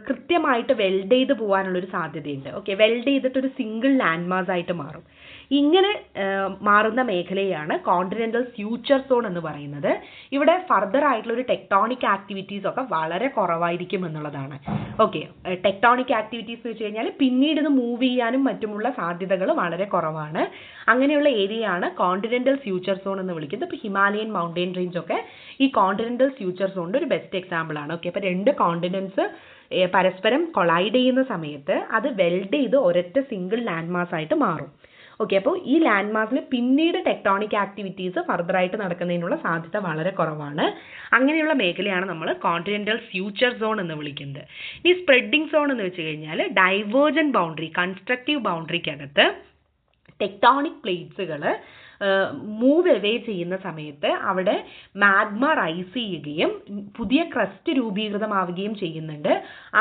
കൃത്യമായിട്ട് വെൽഡ് ചെയ്ത് പോകാനുള്ളൊരു സാധ്യതയുണ്ട്. ഓക്കെ, വെൽഡ് ചെയ്തിട്ടൊരു സിംഗിൾ ലാൻഡ് മാസ് ആയിട്ട് മാറും. ഇങ്ങനെ മാറുന്ന മേഖലയാണ് കോണ്ടിനെന്റൽ ഫ്യൂച്ചർ സോൺ എന്ന് പറയുന്നത്. ഇവിടെ ഫർദർ ആയിട്ടുള്ള ഒരു ടെക്ടോണിക് ആക്ടിവിറ്റീസ് ഒക്കെ വളരെ കുറവായിരിക്കും എന്നുള്ളതാണ്. ഓക്കെ, ടെക്ടോണിക് ആക്ടിവിറ്റീസ് എന്ന് വെച്ച് കഴിഞ്ഞാൽ പിന്നീട് ഇത് മൂവ് ചെയ്യാനും മറ്റുമുള്ള സാധ്യതകൾ വളരെ കുറവാണ്. അങ്ങനെയുള്ള ഏരിയയാണ് കോണ്ടിനെന്റൽ ഫ്യൂച്ചർ സോൺ എന്ന് വിളിക്കുന്നത്. ഇപ്പോൾ ഹിമാലയൻ മൗണ്ടെയിൻ റേഞ്ച് ഒക്കെ ഈ കോണ്ടിനെന്റൽ ഫ്യൂച്ചർ സോണിന്റെ ഒരു ബെസ്റ്റ് എക്സാമ്പിൾ ആണ്. ഓക്കെ, അപ്പോൾ 2 കോണ്ടിനെന്റ്സ് പരസ്പരം കൊളൈഡ് ചെയ്യുന്ന സമയത്ത് അത് വെൽഡ് ചെയ്ത് ഒരൊറ്റ സിംഗിൾ ലാൻഡ് മാസ് ആയിട്ട് മാറും. ഓക്കെ, അപ്പോൾ ഈ ലാൻഡ് മാസിൽ പിന്നീട് ടെക്ടോണിക് ആക്ടിവിറ്റീസ് ഫർദറായിട്ട് നടക്കുന്നതിനുള്ള സാധ്യത വളരെ കുറവാണ്. അങ്ങനെയുള്ള മേഖലയാണ് നമ്മൾ കോണ്ടിനെന്റൽ ഫ്യൂച്ചർ സോൺ എന്ന് വിളിക്കുന്നത്. ഈ സ്പ്രെഡിംഗ് സോൺ എന്ന് വെച്ച് കഴിഞ്ഞാൽ ഡൈവേർജന്റ് ബൗണ്ടറി, കൺസ്ട്രക്റ്റീവ് ബൗണ്ടറിക്കകത്ത് ടെക്ടോണിക് പ്ലേറ്റ്സുകൾ മൂവ് അവേ ചെയ്യുന്ന സമയത്ത് അവിടെ മാഗ്മ റൈസ് ചെയ്യുകയും പുതിയ ക്രസ്റ്റ് രൂപീകൃതമാവുകയും ചെയ്യുന്നുണ്ട്.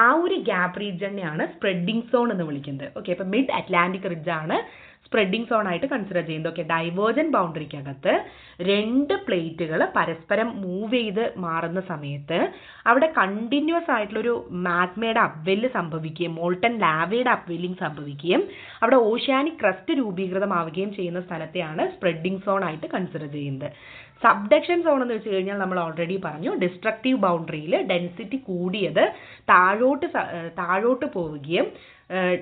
ആ ഒരു ഗ്യാപ്പ് റീജിയനെയാണ് സ്പ്രെഡിംഗ് സോൺ എന്ന് വിളിക്കുന്നത്. ഓക്കെ, അപ്പോൾ മിഡ് അറ്റ്ലാന്റിക് റിഡ്ജ് ആണ് സ്പ്രെഡിംഗ് സോൺ ആയിട്ട് കൺസിഡർ ചെയ്യുന്നത്. ഓക്കെ, ഡൈവേർജന്റ് ബൗണ്ടറിക്കകത്ത് 2 പ്ലേറ്റുകൾ പരസ്പരം മൂവ് ചെയ്ത് മാറുന്ന സമയത്ത് അവിടെ കണ്ടിന്യൂസ് ആയിട്ടുള്ളൊരു മാഗ്മയുടെ അപ്വെല്ല് സംഭവിക്കുകയും മോൾട്ടൻ ലാവയുടെ അപ്വെല്ലിംഗ് സംഭവിക്കുകയും അവിടെ ഓഷ്യാനിക് ക്രസ്റ്റ് രൂപീകൃതമാവുകയും ചെയ്യുന്ന സ്ഥലത്തെയാണ് സ്പ്രെഡിംഗ് സോൺ ആയിട്ട് കൺസിഡർ ചെയ്യുന്നത്. സബ്ഡക്ഷൻ സോൺ എന്ന് വെച്ച് കഴിഞ്ഞാൽ നമ്മൾ ഓൾറെഡി പറഞ്ഞു, ഡിസ്ട്രക്റ്റീവ് ബൗണ്ടറിയിൽ ഡെൻസിറ്റി കൂടിയത് താഴോട്ട് പോവുകയും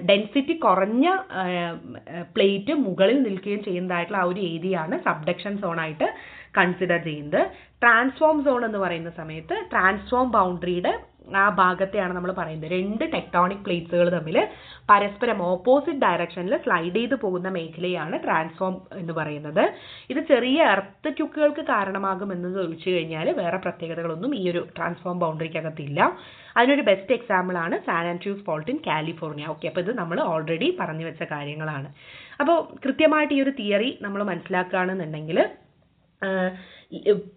ഡെൻസിറ്റി കുറഞ്ഞ പ്ലേറ്റ് മുകളിൽ നിൽക്കുകയും ചെയ്യുന്നതായിട്ടുള്ള ആ ഒരു ഏരിയ ആണ് സബ്ഡക്ഷൻ സോൺ ആയിട്ട് കൺസിഡർ ചെയ്യുന്നത്. ട്രാൻസ്ഫോം സോൺ എന്ന് പറയുന്ന സമയത്ത് ട്രാൻസ്ഫോം ബൗണ്ടറിയുടെ ആ ഭാഗത്തെയാണ് നമ്മൾ പറയുന്നത്. 2 ടെക്ടോണിക് പ്ലേറ്റ്സുകൾ തമ്മിൽ പരസ്പരം ഓപ്പോസിറ്റ് ഡയറക്ഷനിൽ സ്ലൈഡ് ചെയ്ത് പോകുന്ന മേഖലയാണ് ട്രാൻസ്ഫോം എന്ന് പറയുന്നത്. ഇത് ചെറിയ എർത്ത് ക്യുക്കുകൾക്ക് കാരണമാകുമെന്ന് ചോദിച്ചു കഴിഞ്ഞാൽ വേറെ പ്രത്യേകതകളൊന്നും ഈ ഒരു ട്രാൻസ്ഫോം ബൗണ്ടറിക്കകത്തില്ല. അതിനൊരു ബെസ്റ്റ് എക്സാമ്പിൾ ആണ് San Andreas fault in California. Okay, അപ്പോൾ ഇത് നമ്മൾ ഓൾറെഡി പറഞ്ഞു വെച്ച കാര്യങ്ങളാണ്. അപ്പോൾ കൃത്യമായിട്ട് ഈ ഒരു തിയറി നമ്മൾ മനസ്സിലാക്കുകയാണെന്നുണ്ടെങ്കിൽ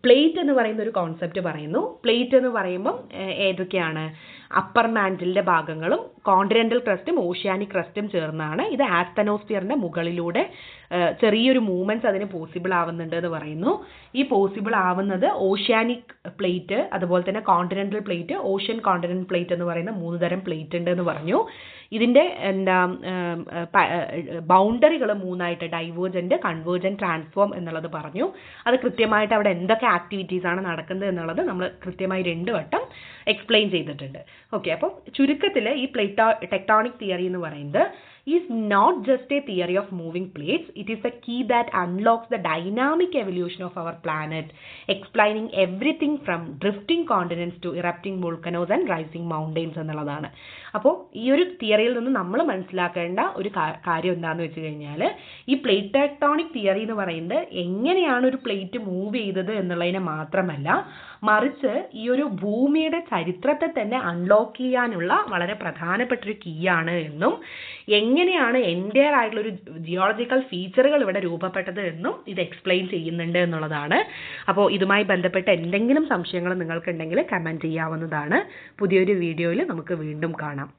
പ്ലേറ്റ് എന്ന് പറയുന്ന ഒരു കോൺസെപ്റ്റ് പറയുന്നു. പ്ലേറ്റ് എന്ന് പറയുമ്പം ഏതൊക്കെയാണ്? അപ്പർ മാന്റിലിന്റെ ഭാഗങ്ങളും കോണ്ടിനെന്റൽ ക്രസ്റ്റും ഓഷ്യാനിക് ക്രസ്റ്റും ചേർന്നാണ്. ഇത് ആസ്തനോസ്ഫിയറിന്റെ മുകളിലൂടെ ചെറിയൊരു മൂവ്മെന്റ്സ് അതിന് പോസിബിൾ ആവുന്നുണ്ട് എന്ന് പറയുന്നു. ഈ പോസിബിൾ ആവുന്നത് ഓഷ്യാനിക് പ്ലേറ്റ്, അതുപോലെ തന്നെ continental plate, ocean continental plate എന്ന് പറയുന്ന 3 തരം പ്ലേറ്റ് ഉണ്ട് എന്ന് പറഞ്ഞു. ഇതിന്റെ ബൗണ്ടറികൾ 3ആയിട്ട് ഡൈവേർജന്റ്, കൺവേർജന്റ്, ട്രാൻസ്ഫോം എന്നുള്ളത് പറഞ്ഞു. അത് കൃത്യമായിട്ട് അവിടെ എന്തൊക്കെ ആക്ടിവിറ്റീസ് ആണ് നടക്കുന്നത് എന്നുള്ളത് നമ്മൾ കൃത്യമായി 2 വട്ടം എക്സ്പ്ലെയിൻ ചെയ്തിട്ടുണ്ട്. ഓക്കെ, അപ്പോൾ ചുരുക്കത്തിൽ ഈ ടെക്ടോണിക് തിയറി എന്ന് പറയുന്നത് is not just a theory of moving plates, it is the key that unlocks the dynamic evolution of our planet, explaining everything from drifting continents to erupting volcanoes and rising mountains എന്നുള്ളതാണ്. അപ്പോൾ ഈ ഒരു തിയറിയിൽ നിന്ന് നമ്മൾ മനസ്സിലാക്കേണ്ട ഒരു കാര്യം എന്താണെന്ന് വെച്ച് കഴിഞ്ഞാൽ ഈ പ്ലേറ്റ് ടെക്ടോണിക് തിയറി എന്ന് പറയുന്നത് എങ്ങനെയാണ് ഒരു പ്ലേറ്റ് മൂവ് ചെയ്തത് എന്നുള്ളതിനെ മാത്രമല്ല, മറിച്ച് ഈ ഒരു ഭൂമിയുടെ ചരിത്രത്തെ തന്നെ അൺലോക്ക് ചെയ്യാനുള്ള വളരെ പ്രധാനപ്പെട്ട ഒരു കീ ആണ് എന്നും എങ്ങനെയാണ് എൻ്റയർ ആയിട്ടുള്ള ഒരു ജിയോളജിക്കൽ ഫീച്ചറുകൾ ഇവിടെ രൂപപ്പെട്ടത് എന്നും ഇത് എക്സ്പ്ലെയിൻ ചെയ്യുന്നുണ്ട് എന്നുള്ളതാണ്. അപ്പോൾ ഇതുമായി ബന്ധപ്പെട്ട എന്തെങ്കിലും സംശയങ്ങൾ നിങ്ങൾക്കുണ്ടെങ്കിൽ കമൻറ്റ് ചെയ്യാവുന്നതാണ്. പുതിയൊരു വീഡിയോയിൽ നമുക്ക് വീണ്ടും കാണാം.